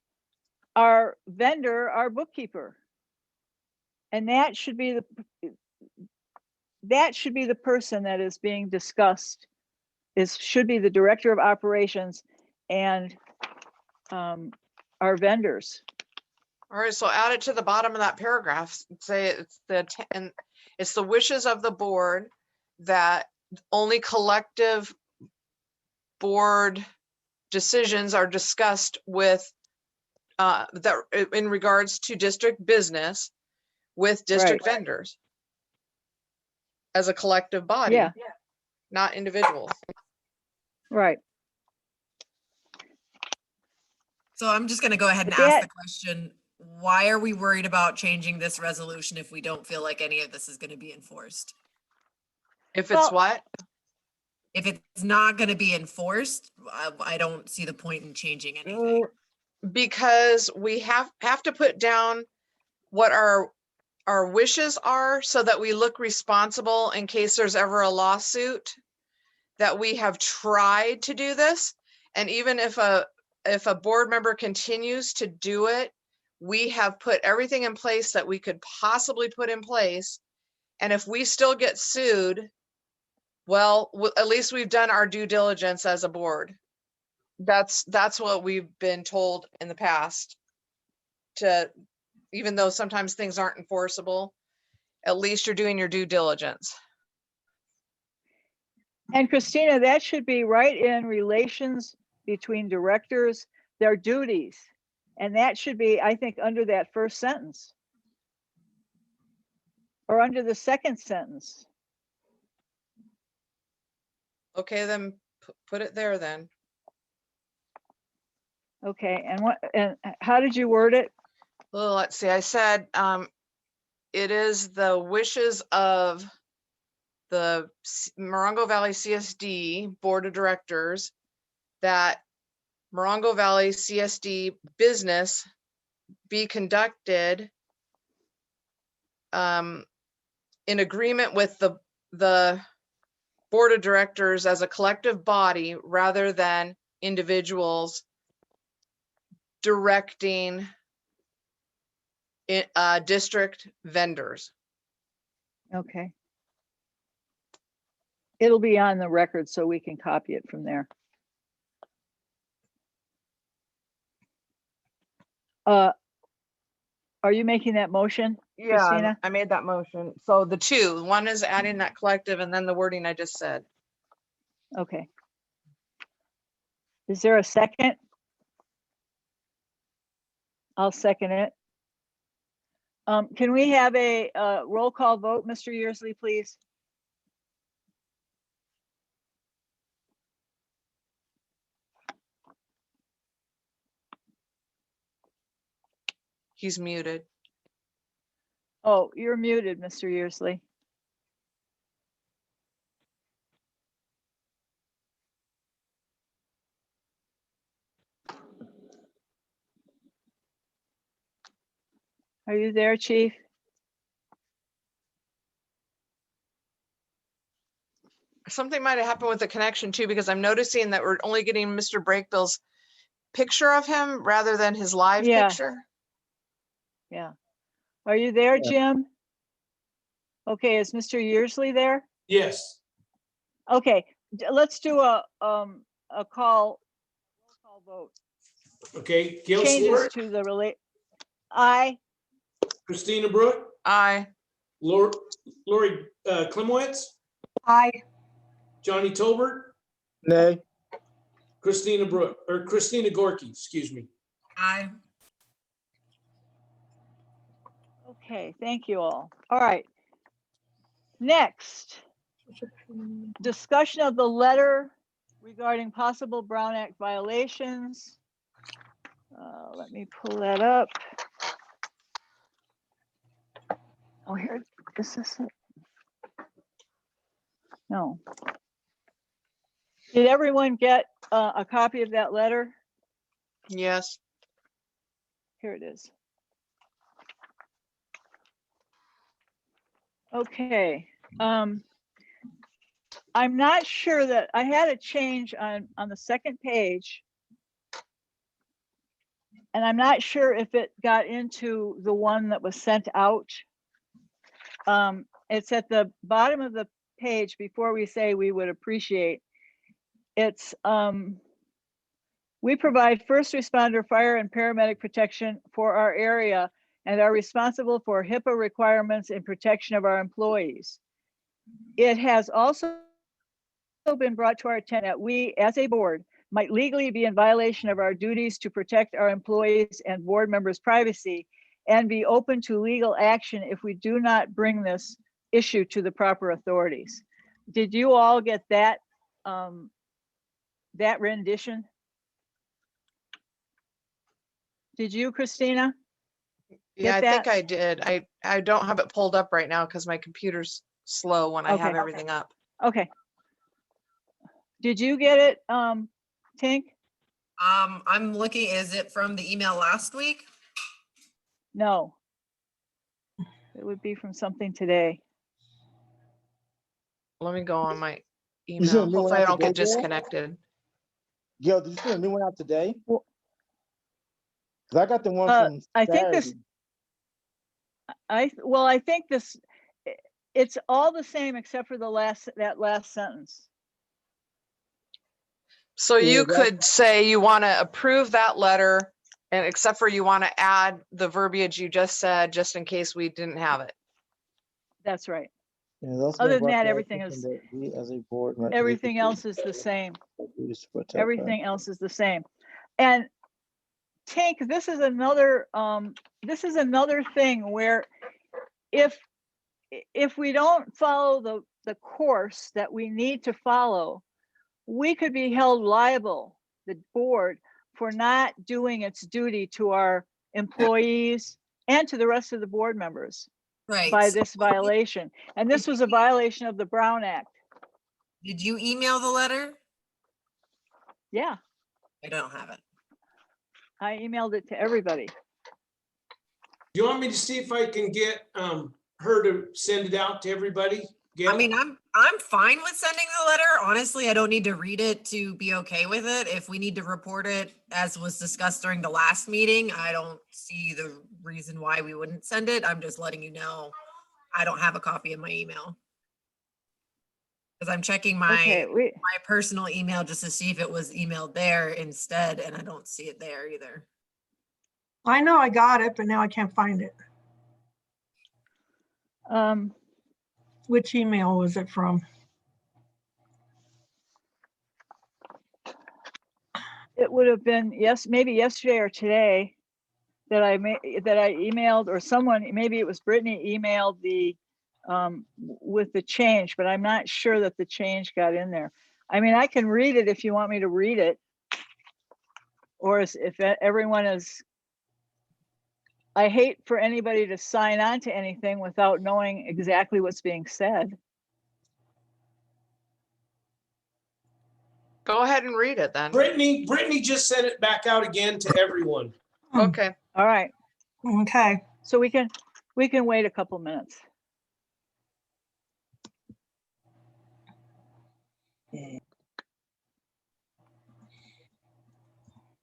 our vendor, our bookkeeper. And that should be the person that is being discussed, should be the director of operations and our vendors. All right, so add it to the bottom of that paragraph. Say it's the wishes of the board that only collective board decisions are discussed with that in regards to district business with district vendors as a collective body, Yeah. not individuals. Right. So I'm just gonna go ahead and But ask the question, why are we worried about changing this resolution if we don't feel like any of this is gonna be enforced? If Well- it's what? If it's not gonna be enforced, I don't see the point in changing anything. Because we have to put down what our wishes are so that we look responsible in case there's ever a lawsuit, that we have tried to do this. And even if a board member continues to do it, we have put everything in place that we could possibly put in place. And if we still get sued, well, at least we've done our due diligence as a board. That's what we've been told in the past. Even though sometimes things aren't enforceable, at least you're doing your due diligence. And Christina, that should be right in relations between directors, their duties. And that should be, I think, under that first sentence. Or under the second sentence. Okay, then put it there then. Okay, and how did you word it? Well, let's see, I said, it is the wishes of the Morongo Valley CSD Board of Directors that Morongo Valley CSD business be conducted in agreement with the Board of Directors as a collective body rather than individuals directing district vendors. Okay. It'll be on the record so we can copy it from there. Are you making that motion, Christina? I made that motion. So the two, one is adding that collective and then the wording I just said. Okay. Is there a second? I'll second it. Can we have a roll call vote, Mr. Yearsley, please? He's muted. Oh, you're muted, Mr. Yearsley. Are you there, Chief? Something might have happened with the connection too, because I'm noticing that we're only getting Mr. Breakbill's picture of him rather than his live Yeah. picture. Yeah. Are you there, Yeah. Jim? Okay, is Mr. Yearsley there? Yes. Okay, let's do a call vote. Okay. Gail Changes Stewart, to the aye. Christina Brooke, Aye. Lori Klimowitz, Aye. Johnny Tolbert, Nay. Christina Gorky, excuse me. Aye. Okay, thank you all. All right. Next, discussion of the letter regarding possible Brown Act violations. Let me pull that up. Oh, here, is this it? No. Did everyone get a copy of that letter? Yes. Here it is. Okay. I'm not sure that I had a change on the second page. And I'm not sure if it got into the one that was sent out. It's at the bottom of the page before we say we would appreciate. It's we provide first responder, fire and paramedic protection for our area and are responsible for HIPAA requirements and protection of our employees. It has also been brought to our attention that we as a board might legally be in violation of our duties to protect our employees and board members' privacy and be open to legal action if we do not bring this issue to the proper authorities. Did you all get that that rendition? Did you, Christina? Yeah, I Get think that? I did. I don't have it pulled up right now because my computer's slow when I have Okay. everything up. Okay. Did you get it, Tink? I'm looking, is it from the email last week? No. It would be from something today. Let me go on my You sent a email. new one Hopefully I out don't get today, Gail? disconnected. Gail, did you send a new one out today? Well- Cause I got the one from I think this, Saturday. I think this, it's all the same except for that last sentence. So Yeah, you that- could say you want to approve that letter, and except for you want to add the verbiage you just said, just in case we didn't have it. That's right. Yeah, that's Other been than brought that, to our everything attention is, that we as a board might everything legally else is the same. duties to protect our- Everything else is the same. And Tank, this is another thing where if we don't follow the course that we need to follow, we could be held liable, the board, for not doing its duty to our employees and to the rest of the board members Right. by so this violation. And this was a violation of the Brown Act. Did you email the letter? Yeah, I don't have it. I emailed it to everybody. Do you want me to see if I can get her to send it out to everybody? Gail? I mean, I'm fine with sending the letter. Honestly, I don't need to read it to be okay with it. If we need to report it, as was discussed during the last meeting, I don't see the reason why we wouldn't send it. I'm just letting you know I don't have a copy of my email. Because I'm checking Okay, my personal email just to see if it was emailed there instead, and I don't see it there either. I know I got it, but now I can't find it. Which email was it from? it would have been, maybe yesterday or today that I emailed, or someone, maybe it was Brittany, emailed the with the change, but I'm not sure that the change got in there. I mean, I can read it if you want me to read it, or if everyone is. I hate for anybody to sign on to anything without knowing exactly what's being said. Go ahead and read it then. Brittany just sent it back out again to everyone. Okay. All right, Okay. so we can wait a couple minutes.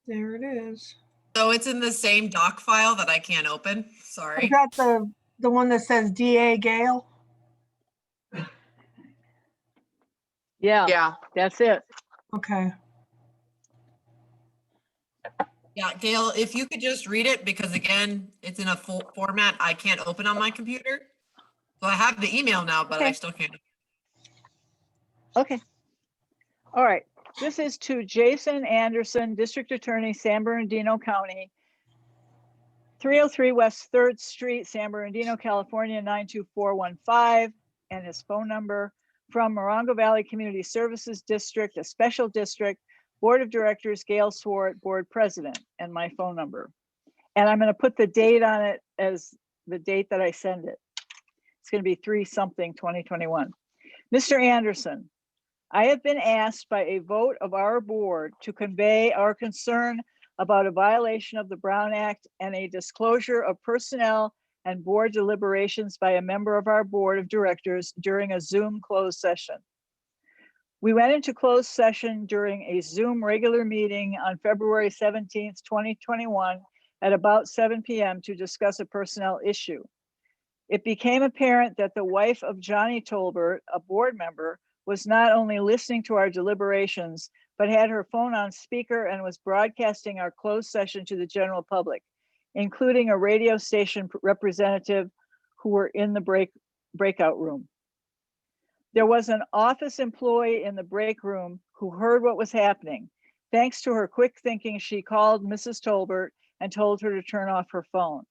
There it is. So it's in the same doc file that I can't open. I Sorry. got the one that says DA Gale. Yeah, Yeah. that's it. Okay. Yeah, Gail, if you could just read it, because again, it's in a full format I can't open on my computer. So I have the email now, but I Okay. still can't. Okay. All right. This is to Jason Anderson, District Attorney, San Bernardino County, 303 West 3rd Street, San Bernardino, California, 92415, and his phone number from Morongo Valley Community Services District, a special district, Board of Directors, Gail Swart, Board President, and my phone number. And I'm going to put the date on it as the date that I send it. It's going to be 3/something/2021. Mr. Anderson, I have been asked by a vote of our board to convey our concern about a violation of the Brown Act and a disclosure of personnel and board deliberations by a member of our board of directors during a Zoom closed session. We went into closed session during a Zoom regular meeting on February 17th, 2021 at about 7 p.m. to discuss a personnel issue. It became apparent that the wife of Johnny Tolbert, a board member, was not only listening to our deliberations, but had her phone on speaker and was broadcasting our closed session to the general public, including a radio station representative who were in the breakout room. There was an office employee in the break room who heard what was happening. Thanks to her quick thinking, she called Mrs. Tolbert and told her to turn off her phone.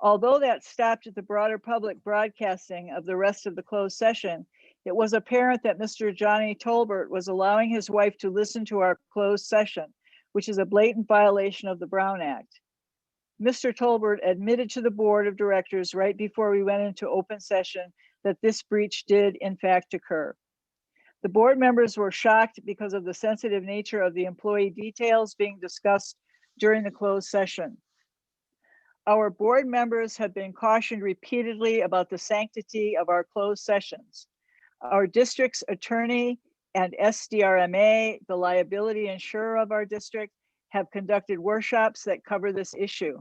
Although that stopped the broader public broadcasting of the rest of the closed session, it was apparent that Mr. Johnny Tolbert was allowing his wife to listen to our closed session, which is a blatant violation of the Brown Act. Mr. Tolbert admitted to the board of directors right before we went into open session that this breach did in fact occur. The board members were shocked because of the sensitive nature of the employee details being discussed during the closed session. Our board members have been cautioned repeatedly about the sanctity of our closed sessions. Our district's attorney and SDRMA, the liability insurer of our district, have conducted workshops that cover this issue.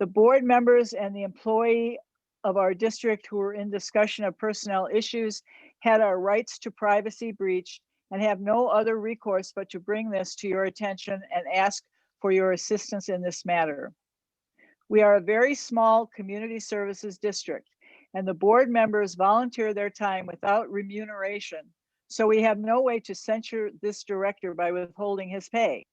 The board members and the employee of our district who were in discussion of personnel issues had our rights to privacy breached and have no other recourse but to bring this to your attention and ask for your assistance in this matter. We are a very small community services district, and the board members volunteer their time without remuneration, so we have no way to censure this director by withholding his pay.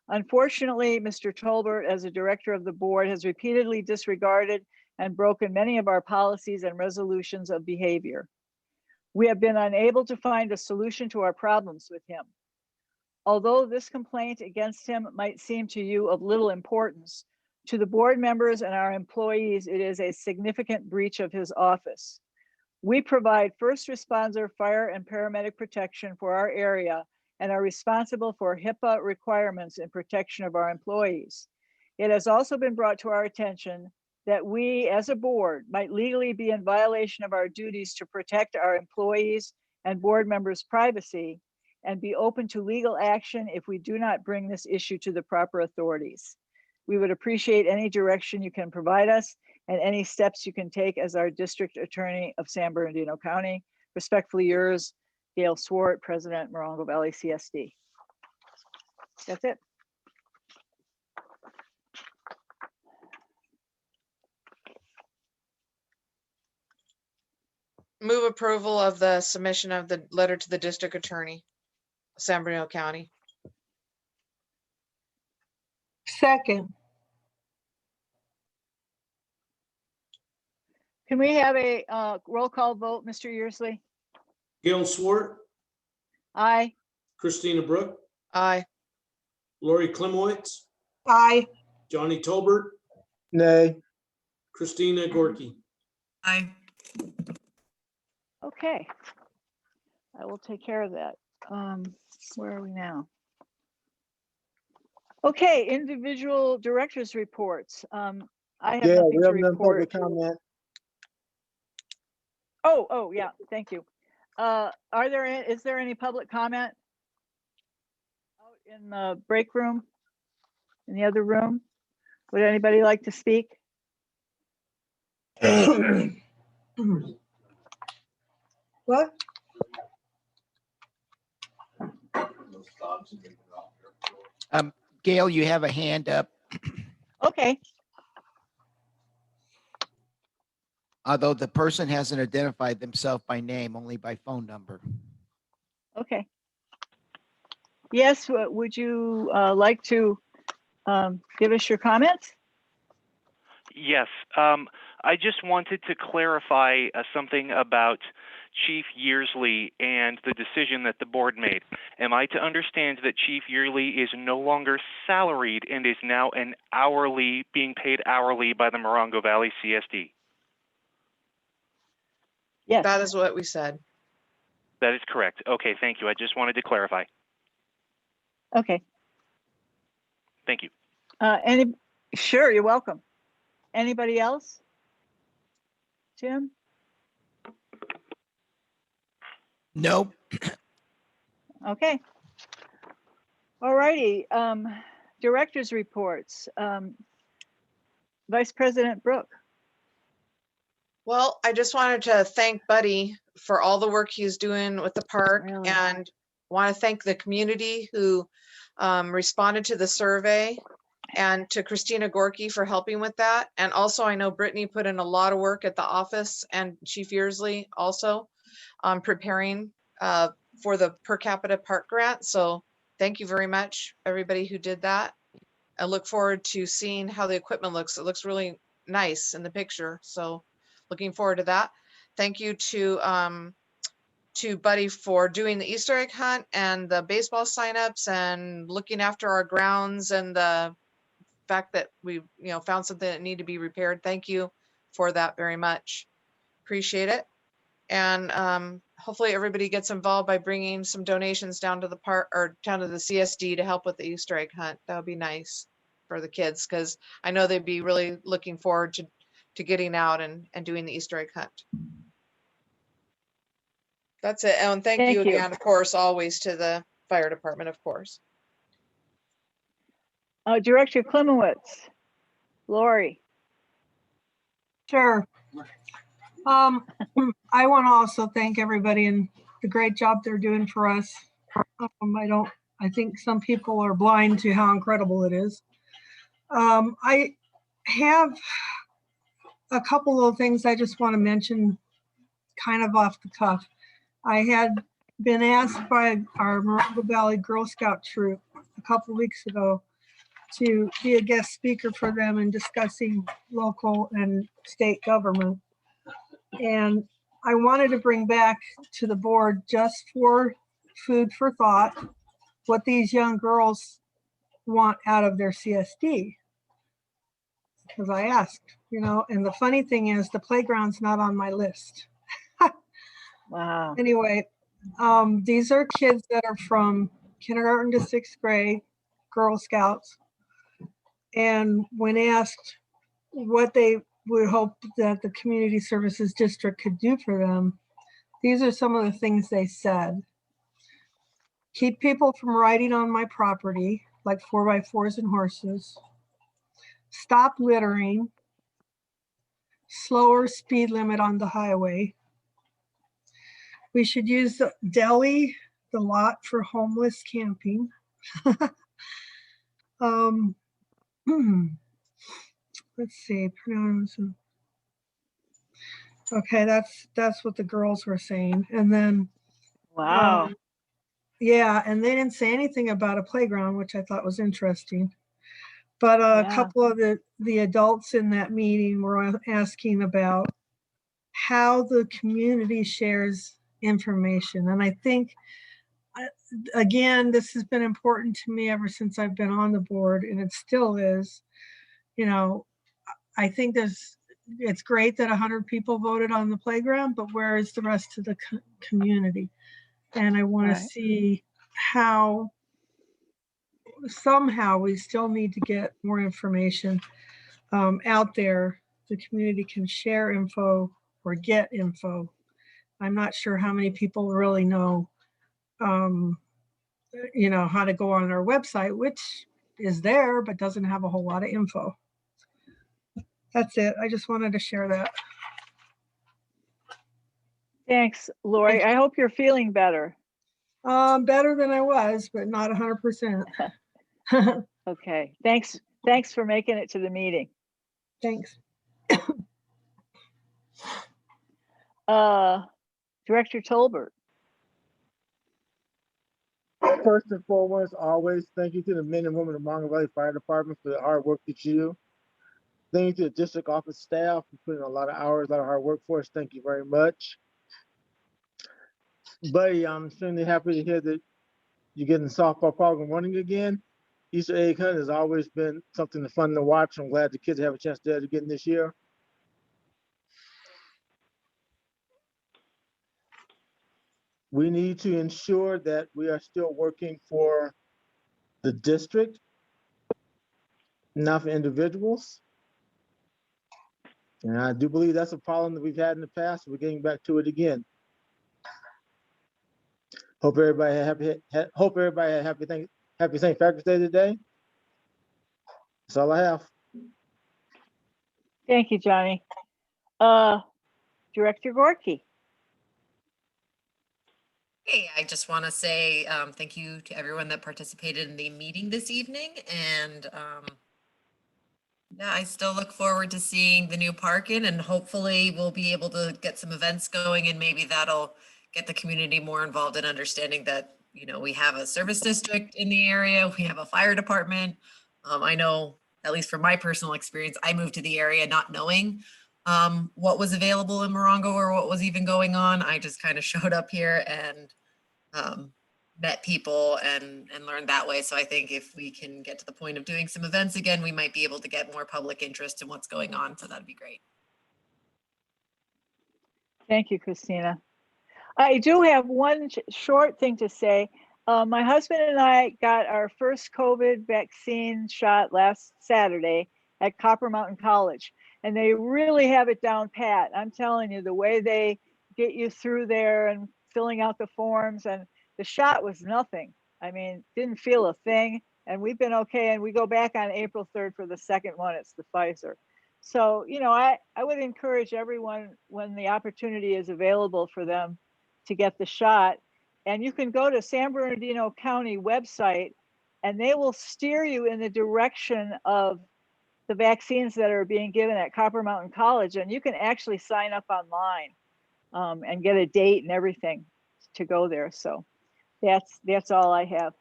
Unfortunately, Mr. Tolbert, as a director of the board, has repeatedly disregarded and broken many of our policies and resolutions of behavior. We have been unable to find a solution to our problems with him. Although this complaint against him might seem to you of little importance, to the board members and our employees, it is a significant breach of his office. We provide first responder, fire, and paramedic protection for our area and are responsible for HIPAA requirements in protection of our employees. It has also been brought to our attention that we as a board might legally be in violation of our duties to protect our employees and board members' privacy and be open to legal action if we do not bring this issue to the proper authorities. We would appreciate any direction you can provide us and any steps you can take as our district attorney of San Bernardino County. Respectfully yours, Gail Swart, President, Morongo Valley CSD. That's it. Move approval of the submission of the letter to the district attorney, San Bernardino County. Second. Can we have a roll call vote, Mr. Yearsley? Gail Swart, Aye. Christina Brook, Aye. Lori Klimowitz, Aye. Johnny Tolbert, Nay. Christina Gorky. Aye. Okay. I will take care of that. Where are we now? Okay, individual directors' reports. I have Yeah, nothing we to have no report. public comment. Oh, yeah, thank you. Is there any public comment out in the break room, in the other room? Would anybody like to speak? What? Gail, you have a hand up, Okay, although the person hasn't identified themselves by name, only by phone number. okay. Yes, would you like to give us your comments? Yes, I just wanted to clarify something about Chief Yearsley and the decision that the board made. Am I to understand that Chief Yearsley is no longer salaried and is now being paid hourly by the Morongo Valley CSD? Yes. That is what we said. That is correct. Okay, thank you. I just wanted to clarify. Okay. Thank you. Sure, you're welcome. Anybody else? Jim? Nope. Okay. All righty. Directors' reports. Vice President Brooke. Well, I just wanted to thank Buddy for all the work he's doing with the park, Really? and want to thank the community who responded to the survey, and to Christina Gorky for helping with that. And also, I know Brittany put in a lot of work at the office, and Chief Yearsley also preparing for the per capita park grant. So thank you very much, everybody who did that. I look forward to seeing how the equipment looks. It looks really nice in the picture. So looking forward to that. Thank you to Buddy for doing the Easter egg hunt and the baseball signups and looking after our grounds and the fact that we found something that needed to be repaired. Thank you for that very much. Appreciate it. And hopefully everybody gets involved by bringing some donations down to the park or down to the CSD to help with the Easter egg hunt. That would be nice for the kids, because I know they'd be really looking forward to getting out and doing the Easter egg hunt. That's it. And thank you again, of course, always to the fire department, of course. Director Klimowitz. Lori. Sure. I want to also thank everybody and the great job they're doing for us. I think some people are blind to how incredible it is. I have a couple of things I just want to mention kind of off the cuff. I had been asked by our Morongo Valley Girl Scout troop a couple of weeks ago to be a guest speaker for them in discussing local and state government. And I wanted to bring back to the board, just for food for thought, what these young girls want out of their CSD. Because I asked, and the funny thing is the playground's not on my list. Wow. Anyway, these are kids that are from kindergarten to 6th grade, Girl Scouts. And when asked what they would hope that the community services district could do for them, these are some of the things they said. Keep people from riding on my property, like 4x4s and horses. Stop littering. Slower speed limit on the highway. We should use the deli, the lot for homeless camping. Let's see. Okay, that's what the girls were saying. And then, Wow. yeah, and they didn't say anything about a playground, which I thought was interesting. But a couple of the adults in that meeting were asking about how the community shares information. And I think, again, this has been important to me ever since I've been on the board, and it still is. I think it's great that 100 people voted on the playground, but where is the rest of the community? And I want Right. to see how somehow we still need to get more information out there. The community can share info or get info. I'm not sure how many people really know, how to go on our website, which is there, but doesn't have a whole lot of info. That's it. I just wanted to share that. Thanks, Lori. I hope you're feeling better. Better than I was, but not 100%. Okay, thanks for making it to the meeting. Thanks. Director Tolbert. First and foremost, always thank you to the men and women of Morongo Valley Fire Department for the hard work that you do. Thank you to the district office staff for putting a lot of hours, a lot of hard work for us. Thank you very much. Buddy, I'm extremely happy to hear that you're getting the softball program running again. Easter egg hunt has always been something fun to watch. I'm glad the kids have a chance to do it again this year. We need to ensure that we are still working for the district, not for individuals. And I do believe that's a problem that we've had in the past. We're getting back to it again. Hope everybody had happy St. Patrick's Day today. That's all I have. Thank you, Johnny. Director Gorky. Hey, I just want to say thank you to everyone that participated in the meeting this evening. And yeah, I still look forward to seeing the new park in, and hopefully we'll be able to get some events going, and maybe that'll get the community more involved in understanding that, we have a service district in the area, we have a fire department. I know, at least from my personal experience, I moved to the area not knowing what was available in Morongo or what was even going on. I just kind of showed up here and met people and learned that way. So I think if we can get to the point of doing some events again, we might be able to get more public interest in what's going on. So that'd be great. Thank you, Christina. I do have one short thing to say. My husband and I got our first COVID vaccine shot last Saturday at Copper Mountain College, and they really have it down pat. I'm telling you, the way they get you through there and filling out the forms, and the shot was nothing. I mean, didn't feel a thing, and we've been okay. And we go back on April 3rd for the second one. It's the Pfizer. So, I would encourage everyone, when the opportunity is available for them, to get the shot. And you can go to San Bernardino County website, and they will steer you in the direction of the vaccines that are being given at Copper Mountain College. And you can actually sign up online and get a date and everything to go there. So that's all I have.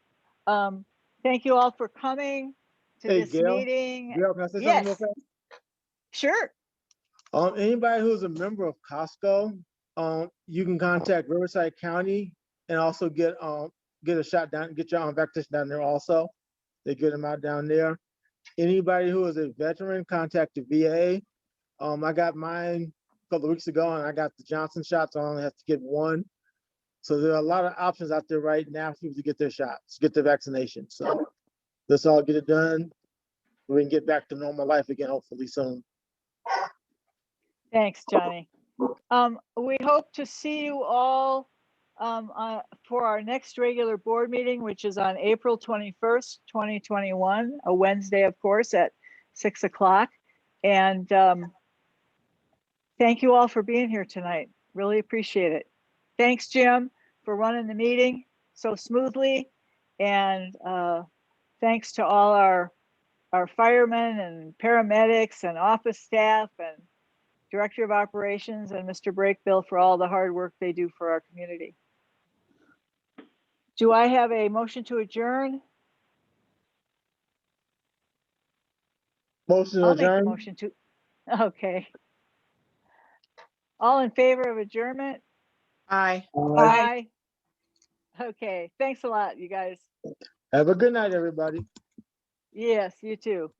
Thank you all for coming to this Gail, meeting. Gail, can I say something Yes, real fast? sure. Anybody who's a member of Costco, you can contact Riverside County and also get a shot down, get your vaccination down there also. They get them out down there. Anybody who is a veteran, contact the VA. I got mine a couple of weeks ago, and I got the Johnson shot, so I only have to get one. So there are a lot of options out there right now for people to get their shots, get their vaccination. So let's all get it done. We can get back to normal life again, hopefully soon. Thanks, Johnny. We hope to see you all for our next regular board meeting, which is on April 21st, 2021, a Wednesday, of course, at 6 o'clock. And thank you all for being here tonight. Really appreciate it. Thanks, Jim, for running the meeting so smoothly. And thanks to all our firemen and paramedics and office staff and Director of Operations and Mr. Brakebill for all the hard work they do for our community. Do I have a motion to adjourn? Motion to I'll make the adjourn. motion to, okay. All in favor of adjournment? Aye. Aye. Okay, thanks a lot, you guys. Have a good night, everybody. Yes, you too.